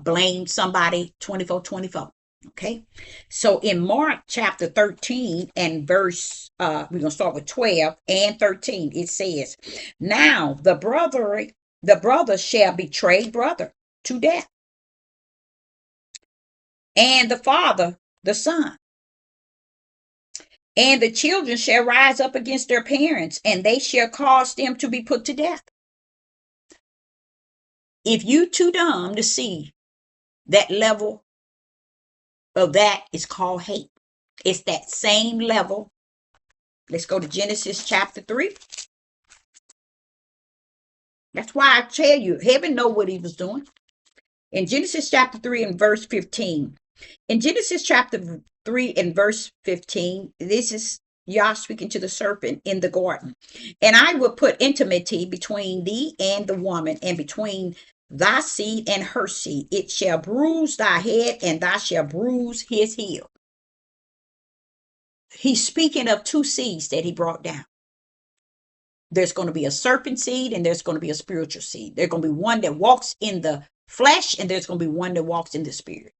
blame somebody 24/24. Okay? So in Mark chapter 13 and verse, we're going to start with 12 and 13. It says, now the brother shall betray brother to death, and the father the son. And the children shall rise up against their parents, and they shall cause them to be put to death. If you too dumb to see that level of that is called hate. It's that same level. Let's go to Genesis chapter 3. That's why I tell you, heaven know what he was doing. In Genesis chapter 3 and verse 15. In Genesis chapter 3 and verse 15, this is Yah speaking to the serpent in the garden. And I will put enmity between thee and the woman, and between thy seed and her seed. It shall bruise thy head, and thou shalt bruise his heel. He's speaking of two seeds that he brought down. There's going to be a serpent seed, and there's going to be a spiritual seed. There's going to be one that walks in the flesh, and there's going to be one that walks in the spirit.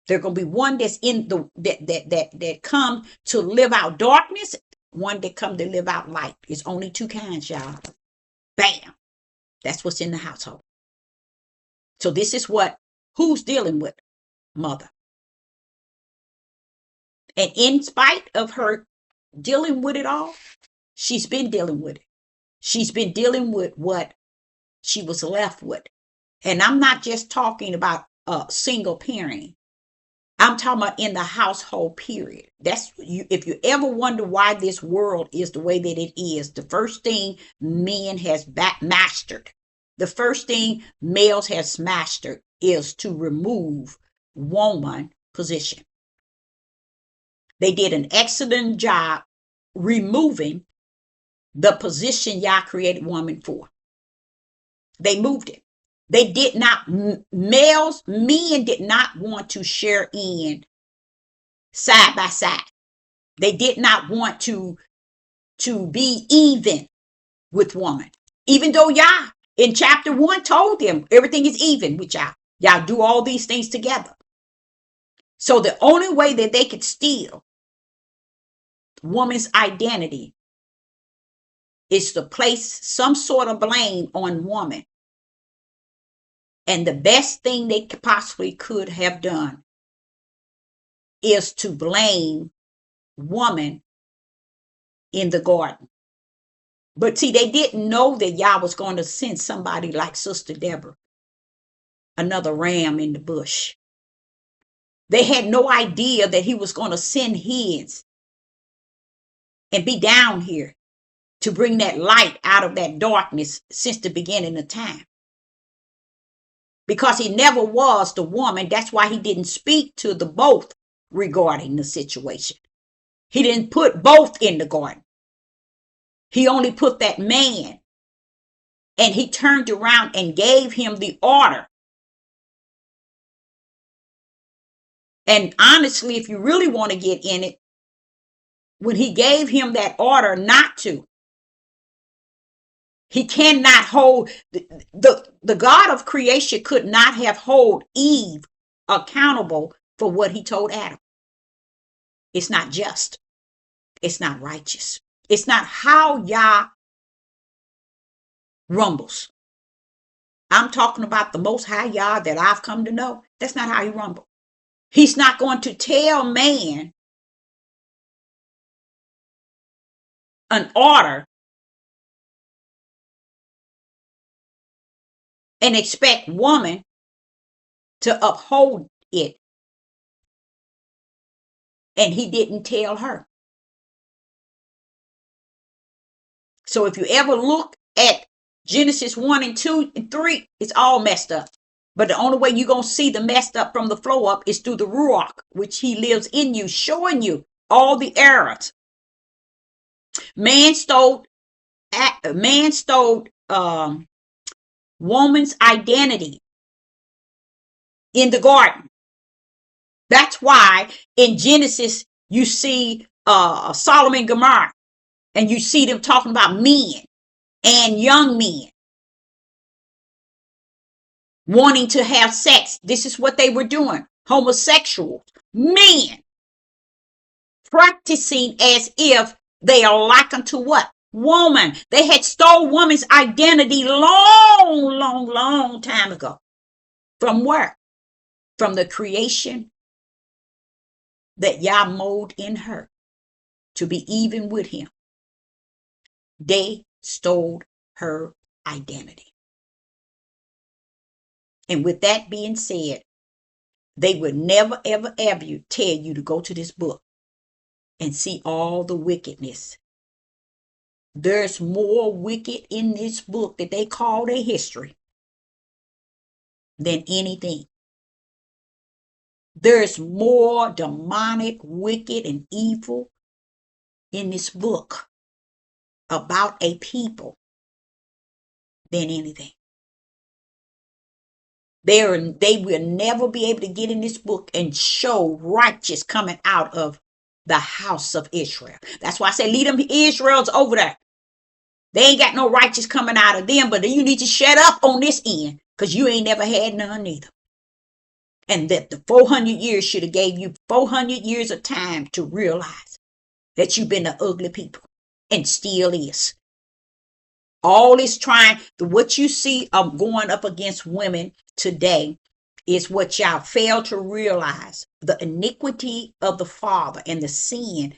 There's going to be one that's in the that come to live out darkness, one that come to live out light. It's only two kinds, y'all. Bam. That's what's in the household. So this is who's dealing with? Mother. And in spite of her dealing with it all, she's been dealing with it. She's been dealing with what she was left with. And I'm not just talking about single parenting. I'm talking about in the household period. That's you. If you ever wonder why this world is the way that it is, the first thing men has mastered, the first thing males has mastered is to remove woman position. They did an excellent job removing the position Yah created woman for. They moved it. They did not, men did not want to share in side by side. They did not want to be even with woman. Even though Yah in chapter 1 told them everything is even with Yah. Y'all do all these things together. So the only way that they could steal woman's identity is to place some sort of blame on woman. And the best thing they possibly could have done is to blame woman in the garden. But see, they didn't know that Yah was going to send somebody like Sister Deborah, another ram in the bush. They had no idea that he was going to send his and be down here to bring that light out of that darkness since the beginning of time. Because he never was the woman. That's why he didn't speak to the both regarding the situation. He didn't put both in the garden. He only put that man. And he turned around and gave him the order. And honestly, if you really want to get in it, when he gave him that order not to, he cannot hold, the God of creation could not have hold Eve accountable for what he told Adam. It's not just. It's not righteous. It's not how Yah rumbles. I'm talking about the Most High Yah that I've come to know. That's not how he rumbles. He's not going to tell man an order and expect woman to uphold it. And he didn't tell her. So if you ever look at Genesis 1 and 2 and 3, it's all messed up. But the only way you're going to see the messed up from the flow up is through the Ruach, which he lives in you, showing you all the errors. Man stole woman's identity in the garden. That's why in Genesis you see Solomon and Gomorrah, and you see them talking about men and young men wanting to have sex. This is what they were doing. Homosexuals, men, practicing as if they are like unto what? Woman. They had stole woman's identity long time ago. From where? From the creation that Yah molded in her to be even with him. They stole her identity. And with that being said, they would never, ever, ever tell you to go to this book and see all the wickedness. There's more wicked in this book that they call their history than anything. There's more demonic, wicked, and evil in this book about a people than anything. They will never be able to get in this book and show righteous coming out of the house of Israel. That's why I say lead them Israel's over there. They ain't got no righteous coming out of them, but you need to shut up on this end because you ain't never had none either. And that the 400 years should have gave you 400 years of time to realize that you've been an ugly people and still is. All is trying, what you see of going up against women today is what y'all fail to realize. The iniquity of the father and the sin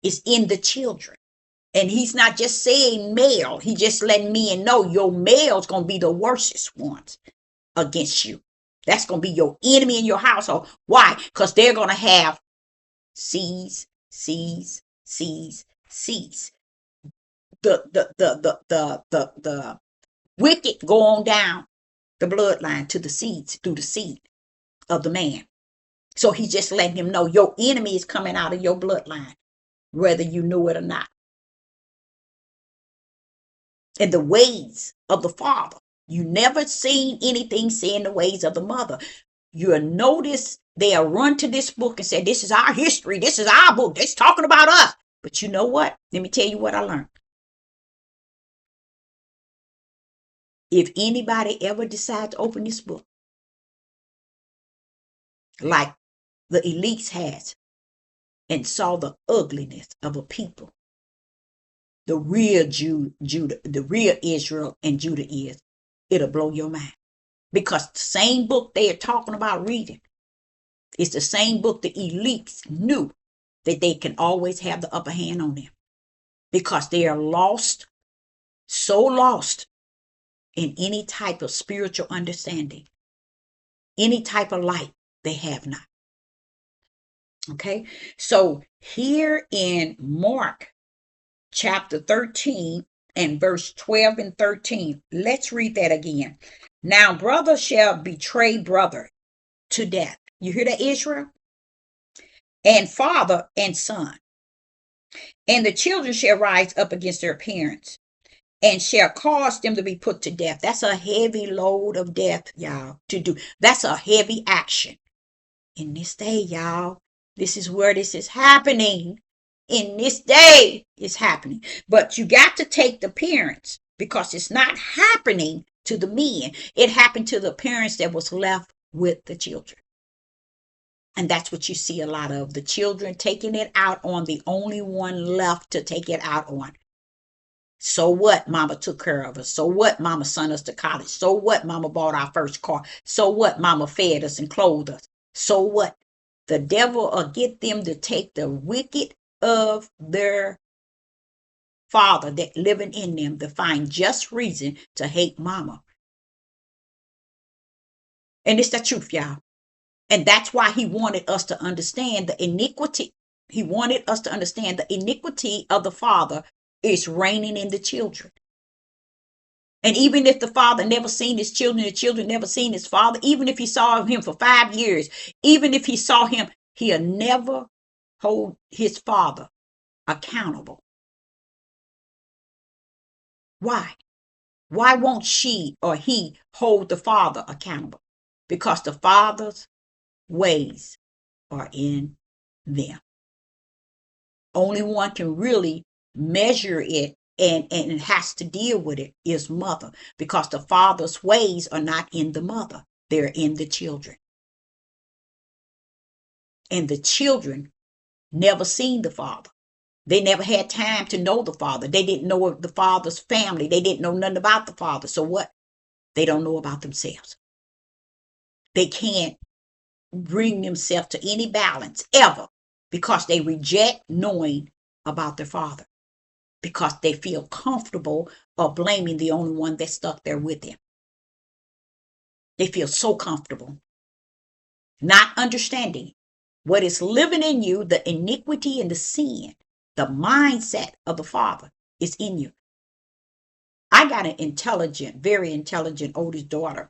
is in the children. And he's not just saying male. He just letting men know your male's going to be the worstest ones against you. That's going to be your enemy in your household. Why? Because they're going to have seeds. The wicked go on down the bloodline to the seeds, through the seed of the man. So he's just letting him know your enemy is coming out of your bloodline, whether you know it or not. And the ways of the father, you never seen anything saying the ways of the mother. You'll notice they'll run to this book and say, this is our history, this is our book, it's talking about us. But you know what? Let me tell you what I learned. If anybody ever decides to open this book, like the elites has, and saw the ugliness of a people, the real Judah, the real Israel and Judah is, it'll blow your mind. Because the same book they are talking about reading is the same book the elites knew that they can always have the upper hand on them. Because they are lost, so lost in any type of spiritual understanding, any type of light they have not. Okay, so here in Mark chapter 13 and verse 12 and 13, let's read that again. Now brother shall betray brother to death. You hear that, Israel? And father and son. And the children shall rise up against their parents and shall cause them to be put to death. That's a heavy load of death, y'all, to do. That's a heavy action. In this day, y'all, this is where this is happening. In this day, it's happening. But you got to take the parents, because it's not happening to the men. It happened to the parents that was left with the children. And that's what you see a lot of. The children taking it out on the only one left to take it out on. So what? Mama took care of us. So what? Mama sent us to college. So what? Mama bought our first car. So what? Mama fed us and clothed us. So what? The devil will get them to take the wicked of their father that living in them to find just reason to hate mama. And it's the truth, y'all. And that's why he wanted us to understand the iniquity. He wanted us to understand the iniquity of the father is reigning in the children. And even if the father never seen his children, the children never seen his father, even if he saw him for 5 years, even if he saw him, he'll never hold his father accountable. Why? Why won't she or he hold the father accountable? Because the father's ways are in them. Only one can really measure it and has to deal with it is mother, because the father's ways are not in the mother. They're in the children. And the children never seen the father. They never had time to know the father. They didn't know of the father's family. They didn't know nothing about the father. So what? They don't know about themselves. They can't bring themselves to any balance ever because they reject knowing about their father, because they feel comfortable of blaming the only one that's stuck there with them. They feel so comfortable, not understanding what is living in you, the iniquity and the sin, the mindset of the father is in you. I got an intelligent, very intelligent oldest daughter,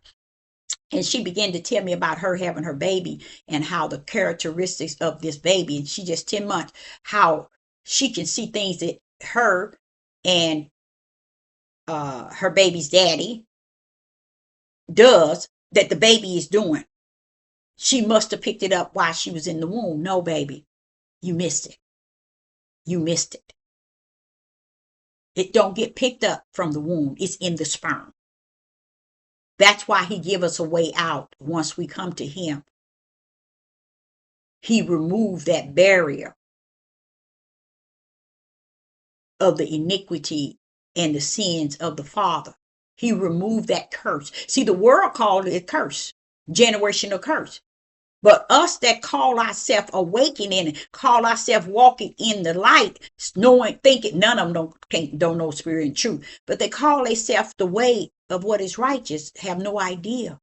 and she began to tell me about her having her baby and how the characteristics of this baby, and she just 10 months, how she can see things that her and her baby's daddy does that the baby is doing. She must have picked it up while she was in the womb. No, baby, you missed it. You missed it. It don't get picked up from the womb. It's in the sperm. That's why he give us a way out once we come to him. He removed that barrier of the iniquity and the sins of the father. He removed that curse. See, the world called it a curse, generational curse. But us that call ourselves awakening, call ourselves walking in the light, knowing, thinking, none of them don't know spirit and truth, but they call themselves the way of what is righteous, have no idea.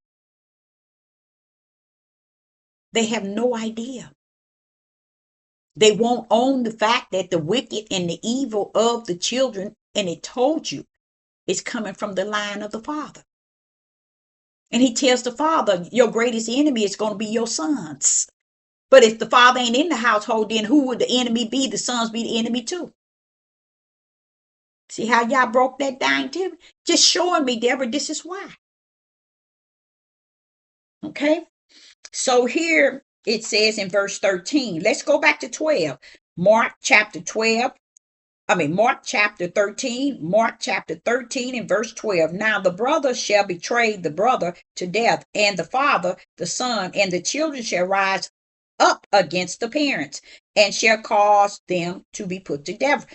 They have no idea. They won't own the fact that the wicked and the evil of the children, and it told you, is coming from the line of the father. And he tells the father, your greatest enemy is going to be your sons. But if the father ain't in the household, then who would the enemy be? The sons be the enemy too. See how y'all broke that down to me? Just showing me, Deborah, this is why. Okay? So here it says in verse 13, let's go back to 12. Mark chapter 13, Mark chapter 13 and verse 12. Now the brother shall betray the brother to death, and the father, the son, and the children shall rise up against the parents and shall cause them to be put to death.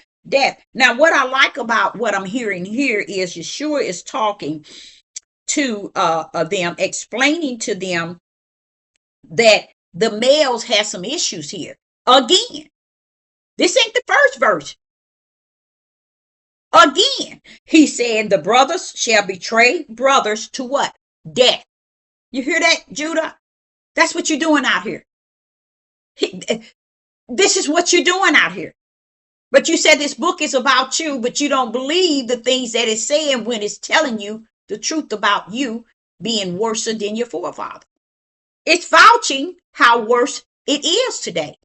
Now, what I like about what I'm hearing here is Yeshua is talking to them, explaining to them that the males have some issues here. Again, this ain't the first verse. Again, he said the brothers shall betray brothers to what? Death. You hear that, Judah? That's what you're doing out here. This is what you're doing out here. But you said this book is about you, but you don't believe the things that it's saying when it's telling you the truth about you being worse than your forefather. It's vouching how worse it is today.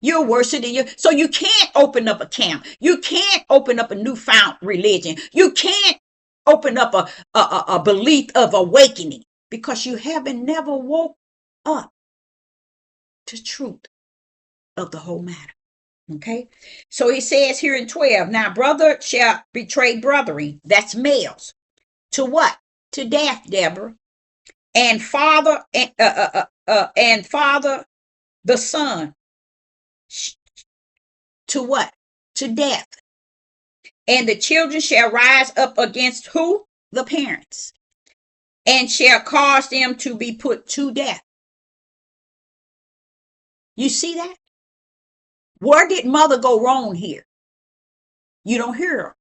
You're worse than you. So you can't open up a camp. You can't open up a newfound religion. You can't open up a belief of awakening because you haven't never woke up to truth of the whole matter. Okay. So he says here in 12, now brother shall betray brethren. That's males. To what? To death, Deborah. And father, and father, the son. To what? To death. And the children shall rise up against who? The parents. And shall cause them to be put to death. You see that? Where did mother go wrong here? You don't hear her.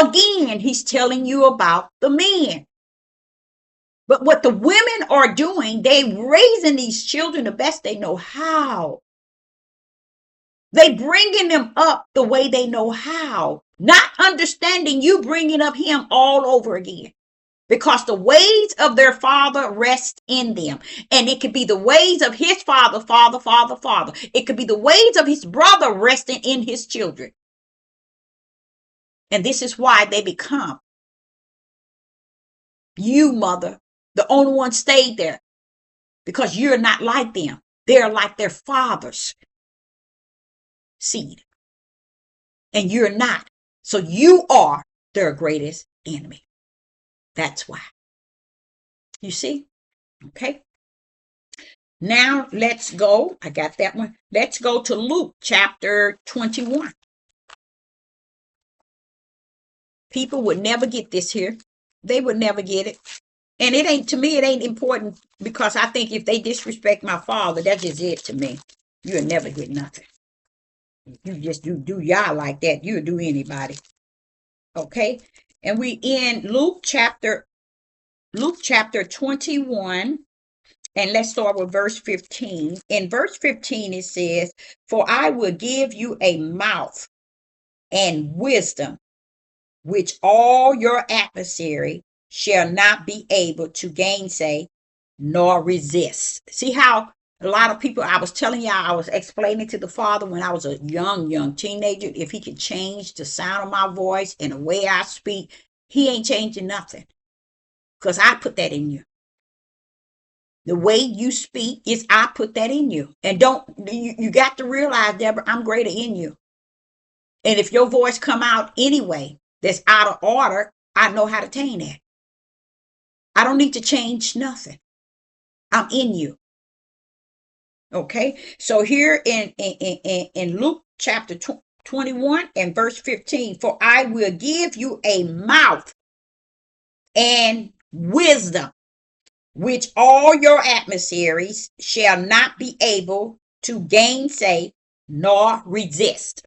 Again, he's telling you about the men. But what the women are doing, they raising these children the best they know how. They bringing them up the way they know how, not understanding you bringing up him all over again. Because the ways of their father rest in them. And it could be the ways of his father. It could be the ways of his brother resting in his children. And this is why they become you, mother. The only one stayed there because you're not like them. They're like their father's seed. And you're not. So you are their greatest enemy. That's why. You see? Okay. Now let's go. I got that one. Let's go to Luke chapter 21. People would never get this here. They would never get it. And it ain't, to me, it ain't important because I think if they disrespect my father, that's just it to me. You'll never get nothing. You just do y'all like that. You'll do anybody. Okay. And we in Luke chapter 21. And let's start with verse 15. In verse 15, it says, "For I will give you a mouth and wisdom, which all your adversary shall not be able to gainsay nor resist." See how a lot of people, I was telling y'all, I was explaining to the father when I was a young teenager, if he could change the sound of my voice and the way I speak, he ain't changing nothing. Because I put that in you. The way you speak is I put that in you. And you got to realize, Deborah, I'm greater in you. And if your voice come out anyway, that's out of order, I know how to tame that. I don't need to change nothing. I'm in you. Okay. So here in Luke chapter 21 and verse 15, "For I will give you a mouth and wisdom, which all your adversaries shall not be able to gainsay nor resist.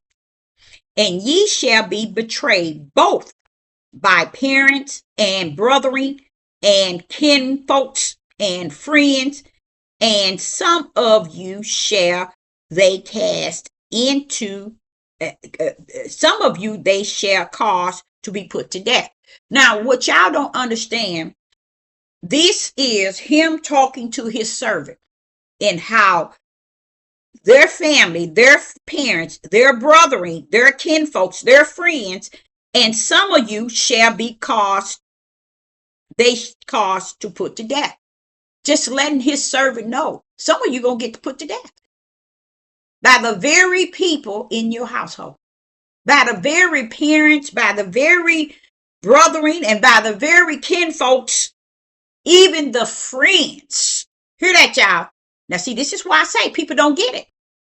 And ye shall be betrayed both by parents and brethren and kinfolks and friends, and some of you shall they cast into, some of you they shall cause to be put to death." Now, what y'all don't understand, this is him talking to his servant and how their family, their parents, their brethren, their kinfolks, their friends, and some of you shall be caused to put to death. Just letting his servant know, some of you gonna get put to death by the very people in your household, by the very parents, by the very brethren, and by the very kinfolks, even the friends. Hear that, y'all? Now, see, this is why I say people don't get it.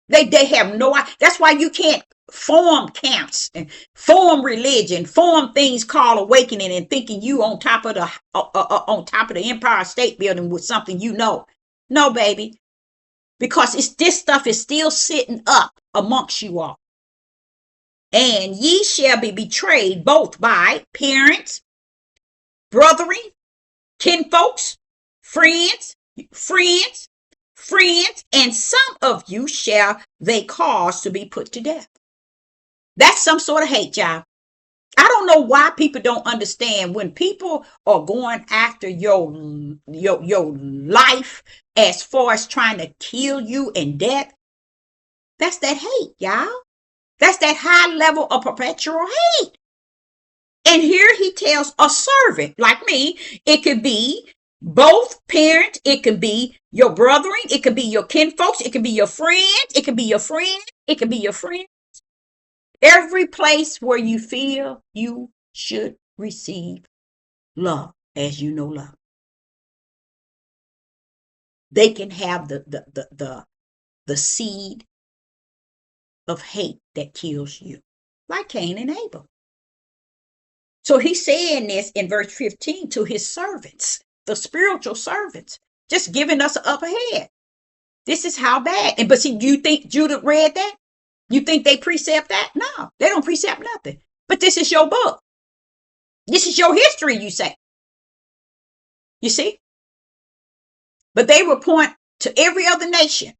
They have no idea. That's why you can't form camps and form religion, form things called awakening, and thinking you on top of the Empire State Building with something you know. No, baby, because this stuff is still sitting up amongst you all. "And ye shall be betrayed both by parents, brethren, kinfolks, friends, and some of you shall they cause to be put to death." That's some sort of hate, y'all. I don't know why people don't understand when people are going after your life as far as trying to kill you in death. That's that hate, y'all. That's that high level of perpetual hate. And here he tells a servant like me, it could be both parents, it could be your brethren, it could be your kinfolks, it could be your friends, it could be your friends, it could be your friends. Every place where you feel you should receive love, as you know love. They can have the seed of hate that kills you, like Cain and Abel. So he's saying this in verse 15 to his servants, the spiritual servants, just giving us an upper head. This is how bad. But see, you think Judah read that? You think they precept that? No, they don't precept nothing. But this is your book. This is your history, you say. You see? But they will point to every other nation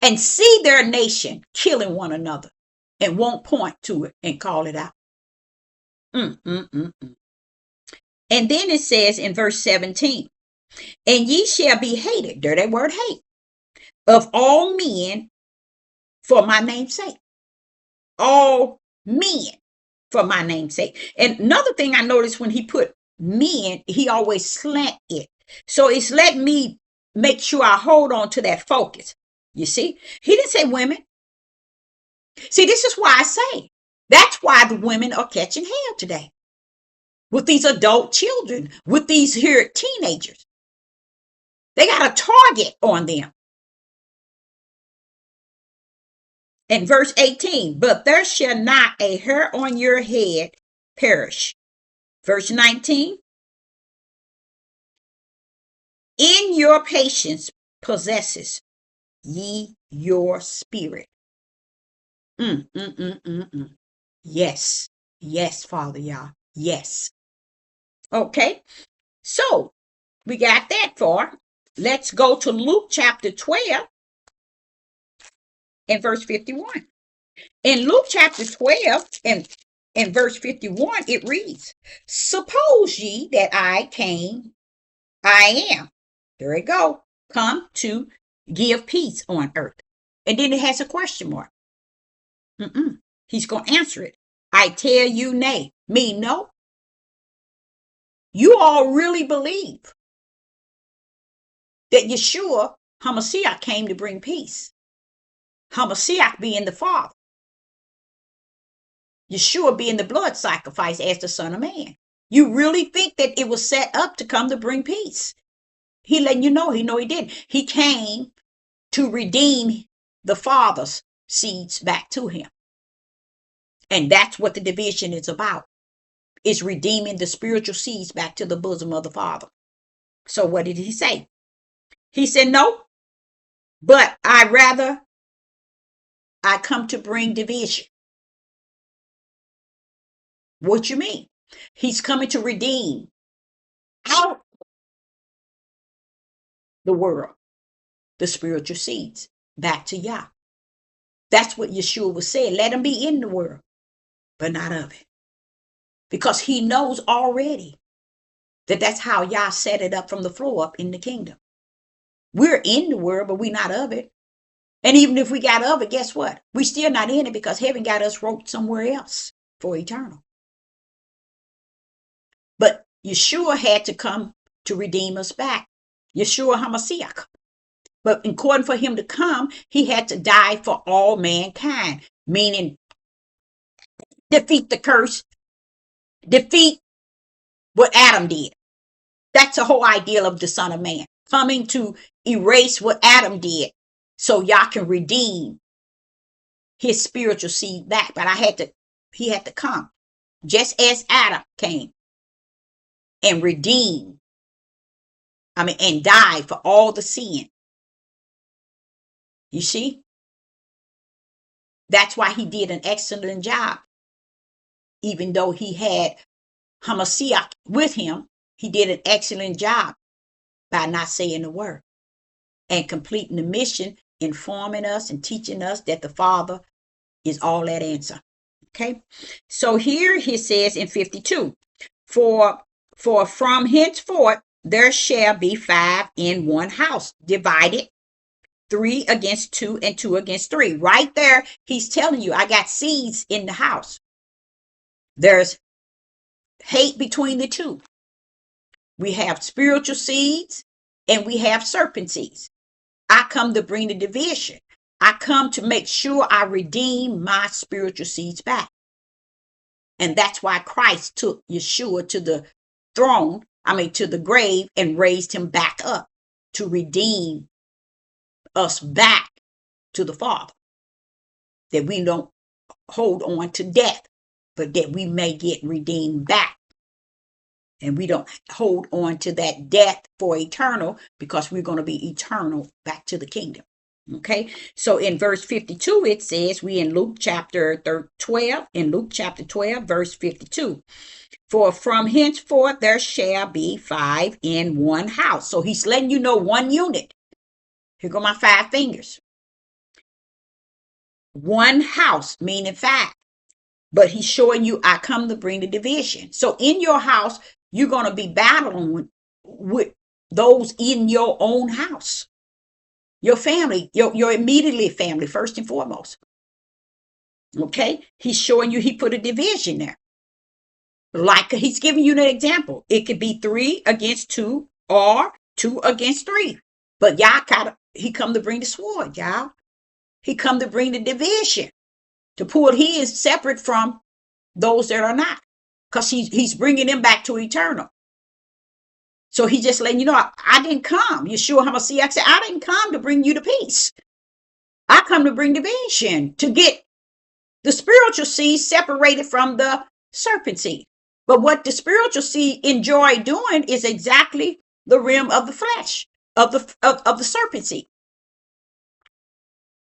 and see their nation killing one another and won't point to it and call it out. And then it says in verse 17, and ye shall be hated, there that word hate, of all men for my name's sake. All men for my name's sake. And another thing I noticed when he put men, he always slant it. So it's letting me make sure I hold on to that focus. You see, he didn't say women. See, this is why I say that's why the women are catching hell today with these adult children, with these here teenagers. They got a target on them. In verse 18, but there shall not a hair on your head perish. Verse 19, in your patience possesses ye your spirit. Yes. Yes, Father, y'all. Yes. Okay. So we got that far. Let's go to Luke chapter 12 and verse 51. In Luke chapter 12 and in verse 51, it reads, suppose ye that I am, there we go, come to give peace on earth. And then it has a question mark. He's going to answer it. I tell you, nay. Me, no. You all really believe that Yeshua HaMashiach came to bring peace. HaMashiach being the Father. Yeshua being the blood sacrifice as the Son of Man. You really think that it was set up to come to bring peace? He letting you know he didn't. He came to redeem the Father's seeds back to him. And that's what the division is about. It's redeeming the spiritual seeds back to the bosom of the Father. So what did he say? He said, no, but I come to bring division. What you mean? He's coming to redeem out the world, the spiritual seeds back to Yah. That's what Yeshua was saying. Let them be in the world, but not of it. Because he knows already that that's how Yah set it up from the floor up in the kingdom. We're in the world, but we're not of it. And even if we got of it, guess what? We still not in it because heaven got us wrote somewhere else for eternal. But Yeshua had to come to redeem us back. Yeshua HaMashiach. But in order for him to come, he had to die for all mankind, meaning defeat the curse, defeat what Adam did. That's the whole ideal of the Son of Man, coming to erase what Adam did so Yah can redeem his spiritual seed back. But he had to come just as Adam came and redeem, and die for all the sin. You see? That's why he did an excellent job. Even though he had HaMashiach with him, he did an excellent job by not saying a word and completing the mission, informing us and teaching us that the Father is all that answer. Okay? So here he says in 52, for from henceforth there shall be 5 in one house, divided 3 against 2 and 2 against 3. Right there, he's telling you, I got seeds in the house. There's hate between the two. We have spiritual seeds and we have serpent seeds. I come to bring the division. I come to make sure I redeem my spiritual seeds back. And that's why Christ took Yeshua to the throne, to the grave, and raised him back up to redeem us back to the Father. That we don't hold on to death, but that we may get redeemed back. And we don't hold on to that death for eternal, because we're going to be eternal back to the kingdom. Okay, so in verse 52, it says, we in Luke chapter 12, verse 52, for from henceforth there shall be 5 in one house. So he's letting you know one unit. Here go my 5 fingers. one house, meaning five. But he's showing you, I come to bring the division. So in your house, you're going to be battling with those in your own house, your family, your immediately family, first and foremost. Okay. He's showing you, he put a division there. Like he's giving you an example. It could be 3 against 2 or 2 against 3. But y'all he come to bring the sword, y'all. He come to bring the division, to pull his separate from those that are not, because he's bringing them back to eternal. So he just letting you know, I didn't come. Yeshua HaMashiach said, I didn't come to bring you the peace. I come to bring division, to get the spiritual seed separated from the serpent seed. But what the spiritual seed enjoy doing is exactly the realm of the flesh, of the serpent seed.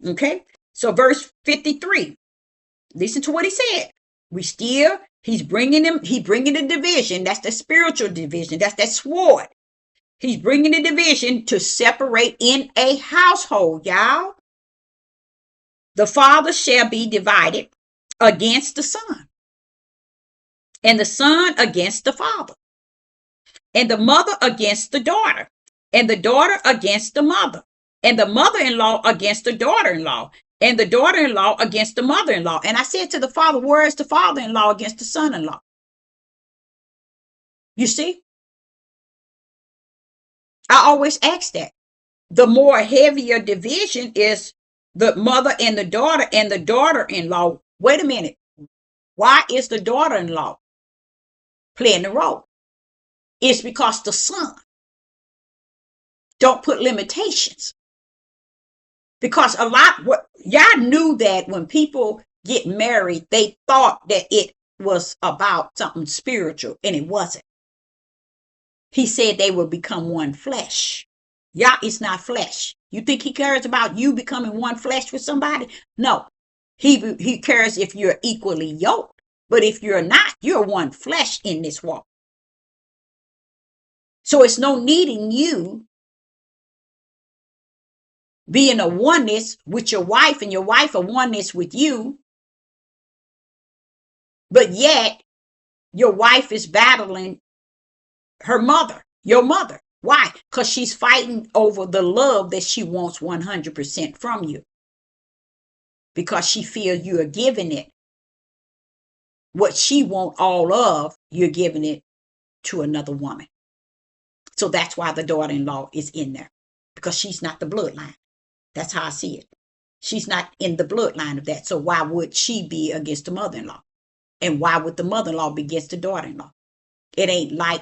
Okay, so verse 53. Listen to what he said. He's bringing the division. That's the spiritual division. That's that sword. He's bringing the division to separate in a household, y'all. The father shall be divided against the son, and the son against the father, and the mother against the daughter, and the daughter against the mother, and the mother-in-law against the daughter-in-law, and the daughter-in-law against the mother-in-law. And I said to the father, where is the father-in-law against the son-in-law? You see? I always ask that. The more heavier division is the mother and the daughter-in-law. Wait a minute. Why is the daughter-in-law playing the role? It's because the son don't put limitations. Because y'all knew that when people get married, they thought that it was about something spiritual, and it wasn't. He said they will become one flesh. Y'all, it's not flesh. You think he cares about you becoming one flesh with somebody? No. He cares if you're equally yoked. But if you're not, you're one flesh in this walk. So it's no needing you being a oneness with your wife and your wife a oneness with you. But yet your wife is battling her mother, your mother. Why? Because she's fighting over the love that she wants 100% from you. Because she feels you are giving it what she wants all of, you're giving it to another woman. So that's why the daughter-in-law is in there, because she's not the bloodline. That's how I see it. She's not in the bloodline of that. So why would she be against the mother-in-law? And why would the mother-in-law be against the daughter-in-law? It ain't like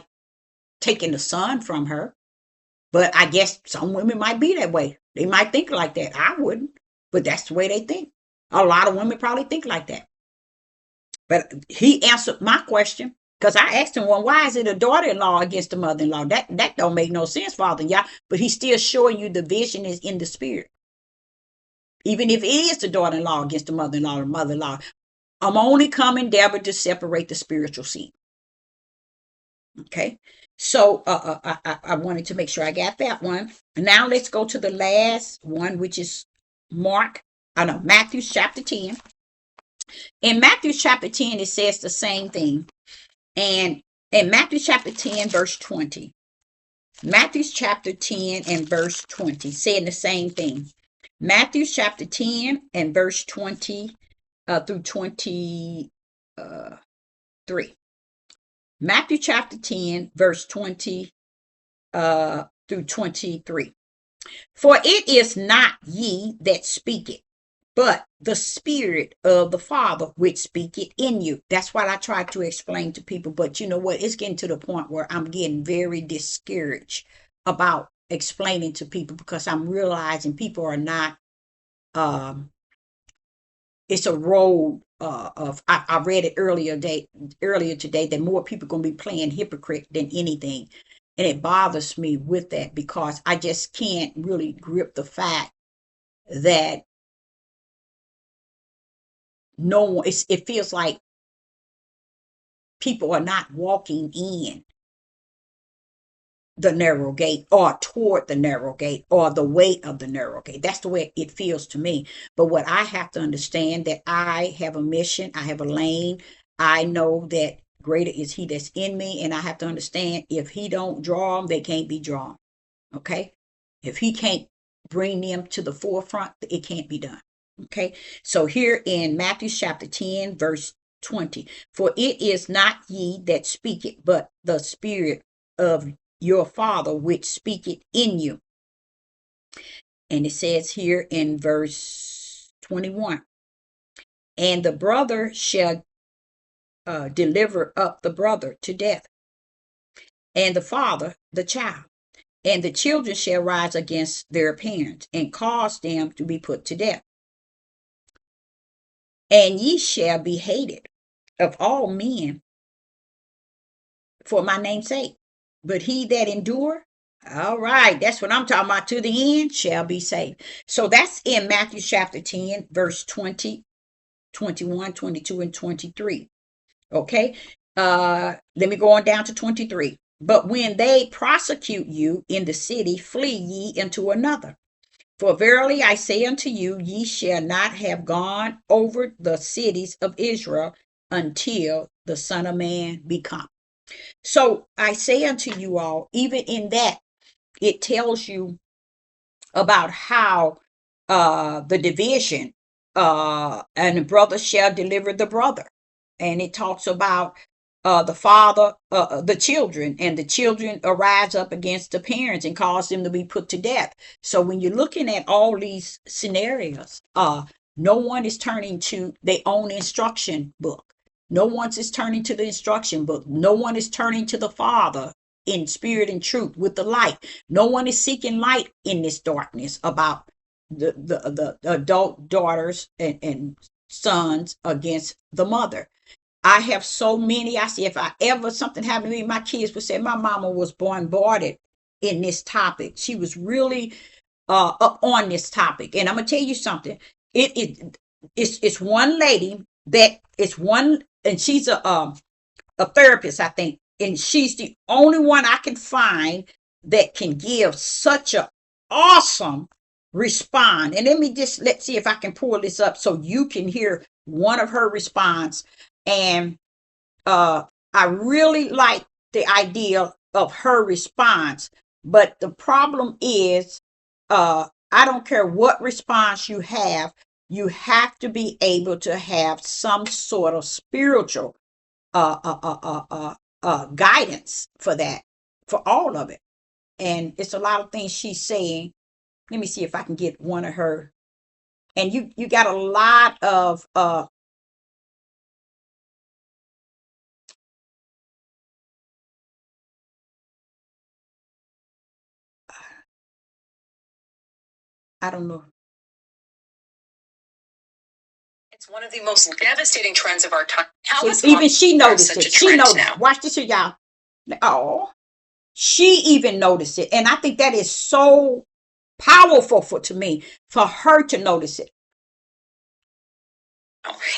taking the son from her. But I guess some women might be that way. They might think like that. I wouldn't, but that's the way they think. A lot of women probably think like that. But he answered my question, because I asked him, well, why is it a daughter-in-law against the mother-in-law? That don't make no sense, Father. Yeah, but he's still showing you the vision is in the spirit. Even if it is the daughter-in-law against the mother-in-law or mother-in-law, I'm only come endeavor to separate the spiritual seed. Okay, so I wanted to make sure I got that one. Now let's go to the last one, which is Matthew chapter 10. In Matthew chapter 10, it says the same thing. And in Matthew chapter 10, verse 20, Matthew chapter 10 and verse 20, saying the same thing. Matthew chapter 10 and verse 20 through 23. Matthew chapter 10, verse 20 through 23. For it is not ye that speak it, but the Spirit of the Father which speaketh in you. That's what I try to explain to people. But you know what? It's getting to the point where I'm getting very discouraged about explaining to people, because I'm realizing people are not, it's a road I read it earlier today that more people are going to be playing hypocrite than anything. And it bothers me with that, because I just can't really grip the fact that no one, it feels like people are not walking in the narrow gate or toward the narrow gate or the way of the narrow gate. That's the way it feels to me. But what I have to understand that I have a mission, I have a lane. I know that greater is he that's in me, and I have to understand if he don't draw them, they can't be drawn. Okay? If he can't bring them to the forefront, it can't be done. Okay? So here in Matthew chapter 10, verse 20, for it is not ye that speak it, but the Spirit of your Father which speaketh in you. And it says here in verse 21, and the brother shall deliver up the brother to death, and the father the child. And the children shall rise against their parents and cause them to be put to death. And ye shall be hated of all men for my name's sake. But he that endure, all right, that's what I'm talking about, to the end shall be saved. So that's in Matthew chapter 10, verse 20, 21, 22, and 23. Okay. Let me go on down to 23. But when they prosecute you in the city, flee ye into another. For verily I say unto you, ye shall not have gone over the cities of Israel until the Son of Man be come. So I say unto you all, even in that, it tells you about how the division and the brother shall deliver the brother. And it talks about the father, the children, and the children arise up against the parents and cause them to be put to death. So when you're looking at all these scenarios, no one is turning to their own instruction book. No one is turning to the instruction book. No one is turning to the Father in spirit and truth with the light. No one is seeking light in this darkness about the adult daughters and sons against the mother. I have so many. I see if I ever something happened to me, my kids would say my mama was bombarded in this topic. She was really up on this topic. And I'm gonna tell you something. It's one lady that it's one, and she's a therapist, I think, and she's the only one I can find that can give such a awesome respond. And let's see if I can pull this up so you can hear one of her response. And I really like the idea of her response, but the problem is, I don't care what response you have to be able to have some sort of spiritual guidance for that, for all of it. And it's a lot of things she's saying. Let me see if I can get one of her. And you got a lot of I don't know. It's one of the most devastating trends of our time. How is even she noticed it? She noticed. Now? Watch this here, y'all. Oh, she even noticed it, and I think that is so powerful to me for her to notice it.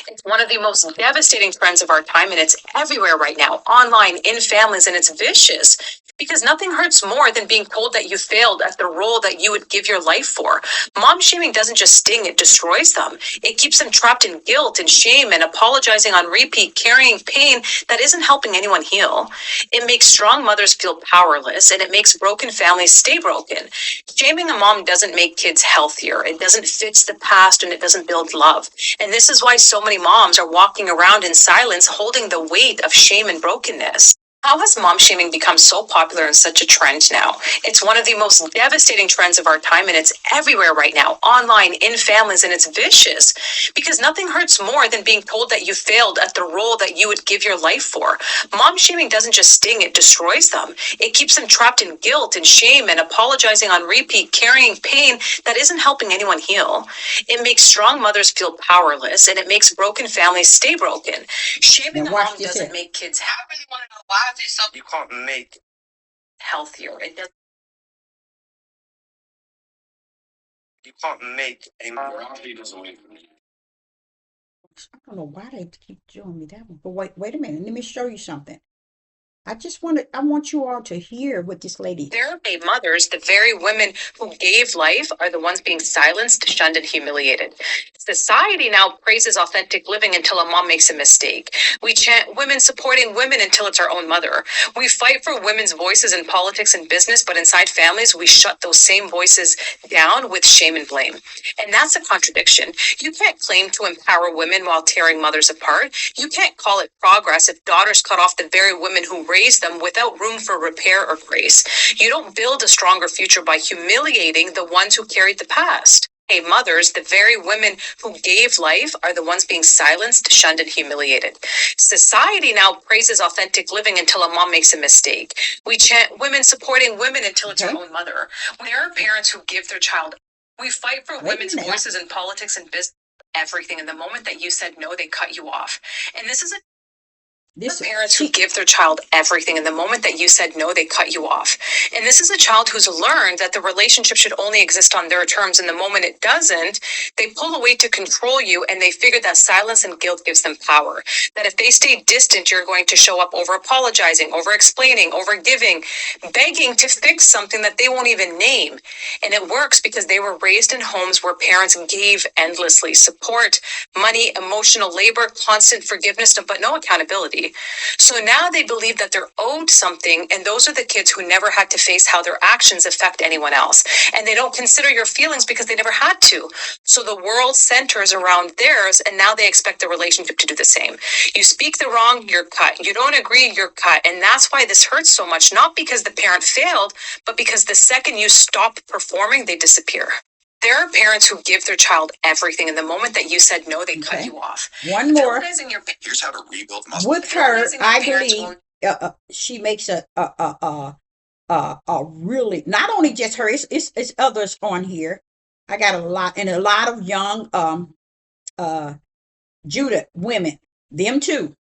It's one of the most devastating trends of our time, and it's everywhere right now, online, in families, and it's vicious. Because nothing hurts more than being told that you failed at the role that you would give your life for. Mom shaming doesn't just sting, it destroys them. It keeps them trapped in guilt and shame and apologizing on repeat, carrying pain that isn't helping anyone heal. It makes strong mothers feel powerless, and it makes broken families stay broken. Shaming a mom doesn't make kids healthier. It doesn't fix the past, and it doesn't build love. And this is why so many moms are walking around in silence, holding the weight of shame and brokenness. How has mom shaming become so popular and such a trend now? It's one of the most devastating trends of our time, and it's everywhere right now, online, in families, and it's vicious. Because nothing hurts more than being told that you failed at the role that you would give your life for. Mom shaming doesn't just sting, it destroys them. It keeps them trapped in guilt and shame and apologizing on repeat, carrying pain that isn't helping anyone heal. It makes strong mothers feel powerless, and it makes broken families stay broken. Shaming a mom doesn't make kids happy. I really want to know why is it something you can't make healthier. It doesn't. You can't make a morality doesn't win for me. I don't know why they keep showing me that one. But wait a minute. Let me show you something. I want you all to hear what this lady. Therapy mothers, the very women who gave life, are the ones being silenced, shunned, and humiliated. Society now praises authentic living until a mom makes a mistake. We chant women supporting women until it's our own mother. We fight for women's voices in politics and business, but inside families, we shut those same voices down with shame and blame. And that's a contradiction. You can't claim to empower women while tearing mothers apart. You can't call it progress if daughters cut off the very women who raised them without room for repair or grace. You don't build a stronger future by humiliating the ones who carried the past. Hey, mothers, the very women who gave life, are the ones being silenced, shunned, and humiliated. Society now praises authentic living until a mom makes a mistake. We chant women supporting women until it's Okay. our own mother. There are parents who give their child. We fight for Wait a women's minute. voices in politics and business, everything. And the moment that you said no, they cut you off. And this is a This parents who give their child everything, and the moment that you said no, they cut you off. And this is a child who's learned that the relationship should only exist on their terms, and the moment it doesn't, they pull away to control you, and they figure that silence and guilt gives them power. That if they stay distant, you're going to show up over apologizing, over explaining, over giving, begging to fix something that they won't even name. And it works because they were raised in homes where parents gave endlessly support, money, emotional labor, constant forgiveness, but no accountability. So now they believe that they're owed something, and those are the kids who never had to face how their actions affect anyone else. And they don't consider your feelings because they never had to. So the world centers around theirs, and now they expect the relationship to do the same. You speak the wrong, you're cut. You don't agree, you're cut. And that's why this hurts so much, not because the parent failed, but because the second you stop performing, they disappear. There are parents who give their child everything, and the moment that you said no, they cut Okay. you off. One more. Here's how to rebuild muscle. With her, Villainizing your I parents believe won't- she makes a really, not only just her, it's others on here. I got a lot, and a lot of young uh Judah women, them too.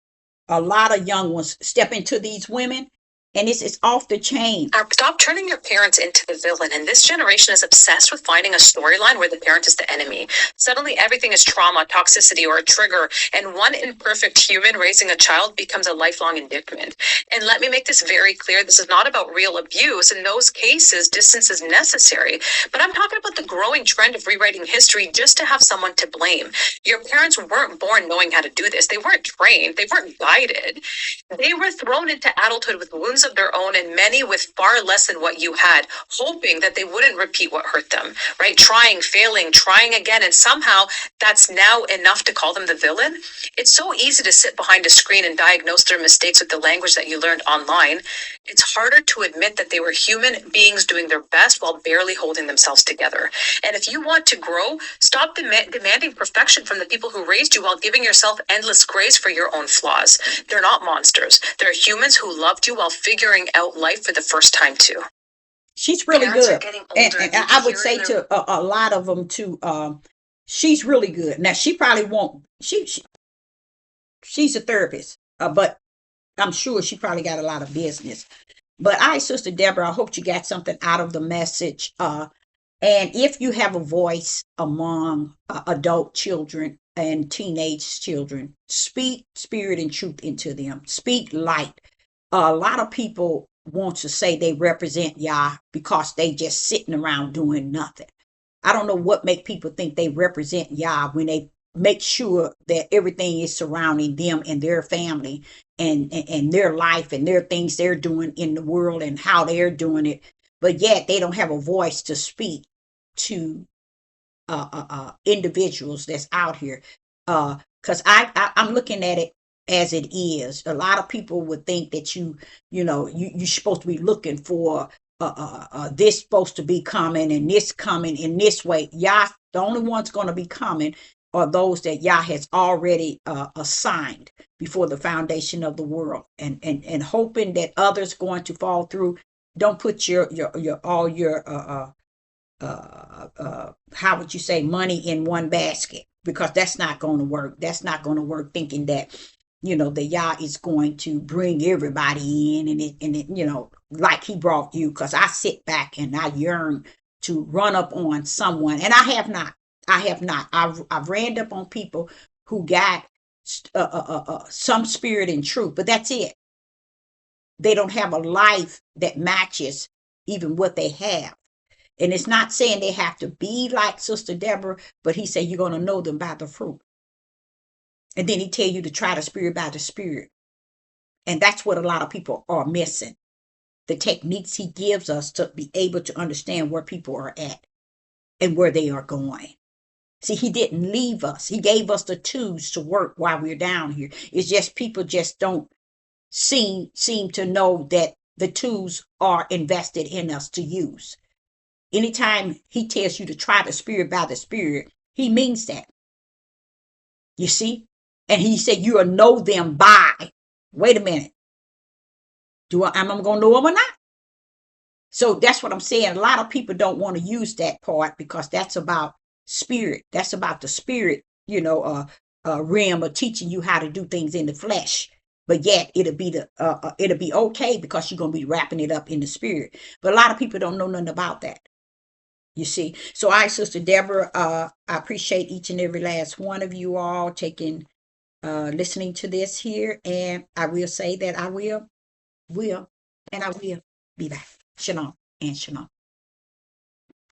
A lot of young ones step into these women, and it's off the chain. Stop turning your parents into the villain. And this generation is obsessed with finding a storyline where the parent is the enemy. Suddenly, everything is trauma, toxicity, or a trigger. And one imperfect human raising a child becomes a lifelong indictment. And let me make this very clear. This is not about real abuse. In those cases, distance is necessary. But I'm talking about the growing trend of rewriting history just to have someone to blame. Your parents weren't born knowing how to do this. They weren't trained. They weren't guided. They were thrown into adulthood with wounds of their own, and many with far less than what you had, hoping that they wouldn't repeat what hurt them, right? Trying, failing, trying again, and somehow that's now enough to call them the villain. It's so easy to sit behind a screen and diagnose their mistakes with the language that you learned online. It's harder to admit that they were human beings doing their best while barely holding themselves together. And if you want to grow, stop demanding perfection from the people who raised you while giving yourself endless grace for your own flaws. They're not monsters. They're humans who loved you while figuring out life for the first time too. She's really Parents are good, getting and, older. and You I can would hear say in their to a lot of them too. She's really good. Now she probably won't. She's a therapist, but I'm sure she probably got a lot of business. But Sister Deborah, I hope you got something out of the message. And if you have a voice among adult children and teenage children, speak spirit and truth into them. Speak light. A lot of people want to say they represent Yah because they just sitting around doing nothing. I don't know what make people think they represent Yah when they make sure that everything is surrounding them and their family and their life and their things they're doing in the world and how they're doing it, but yet they don't have a voice to speak to individuals that's out here. Because I'm looking at it as it is. A lot of people would think that you're supposed to be looking for this supposed to be coming and this coming in this way. Yah, the only ones going to be coming are those that Yah has already assigned before the foundation of the world, and hoping that others going to fall through. Don't put your all your how would you say, money in one basket, because that's not going to work. That's not going to work, thinking that the Yah is going to bring everybody in, and it like he brought you. Because I sit back and I yearn to run up on someone, and I have not. I've ran up on people who got some spirit and truth, but that's it. they don't have a life that matches even what they have. And it's not saying they have to be like Sister Deborah, but he said you're going to know them by the fruit. And then he tell you to try the spirit by the spirit. And that's what a lot of people are missing. The techniques he gives us to be able to understand where people are at and where they are going. See, he didn't leave us. He gave us the tools to work while we're down here. It's just people just don't seem to know that the tools are invested in us to use. Anytime he tells you to try the spirit by the spirit, he means that. You see? And he said you'll know them by. Wait a minute. Am I going to know them or not? So that's what I'm saying. A lot of people don't want to use that part because that's about spirit. That's about the spirit, realm of teaching you how to do things in the flesh. But yet it'll be okay because you're going to be wrapping it up in the spirit. But a lot of people don't know nothing about that. You see? So Sister Deborah, I appreciate each and every last one of you all listening to this here. And I will say that I will be back. Shalom and shalom.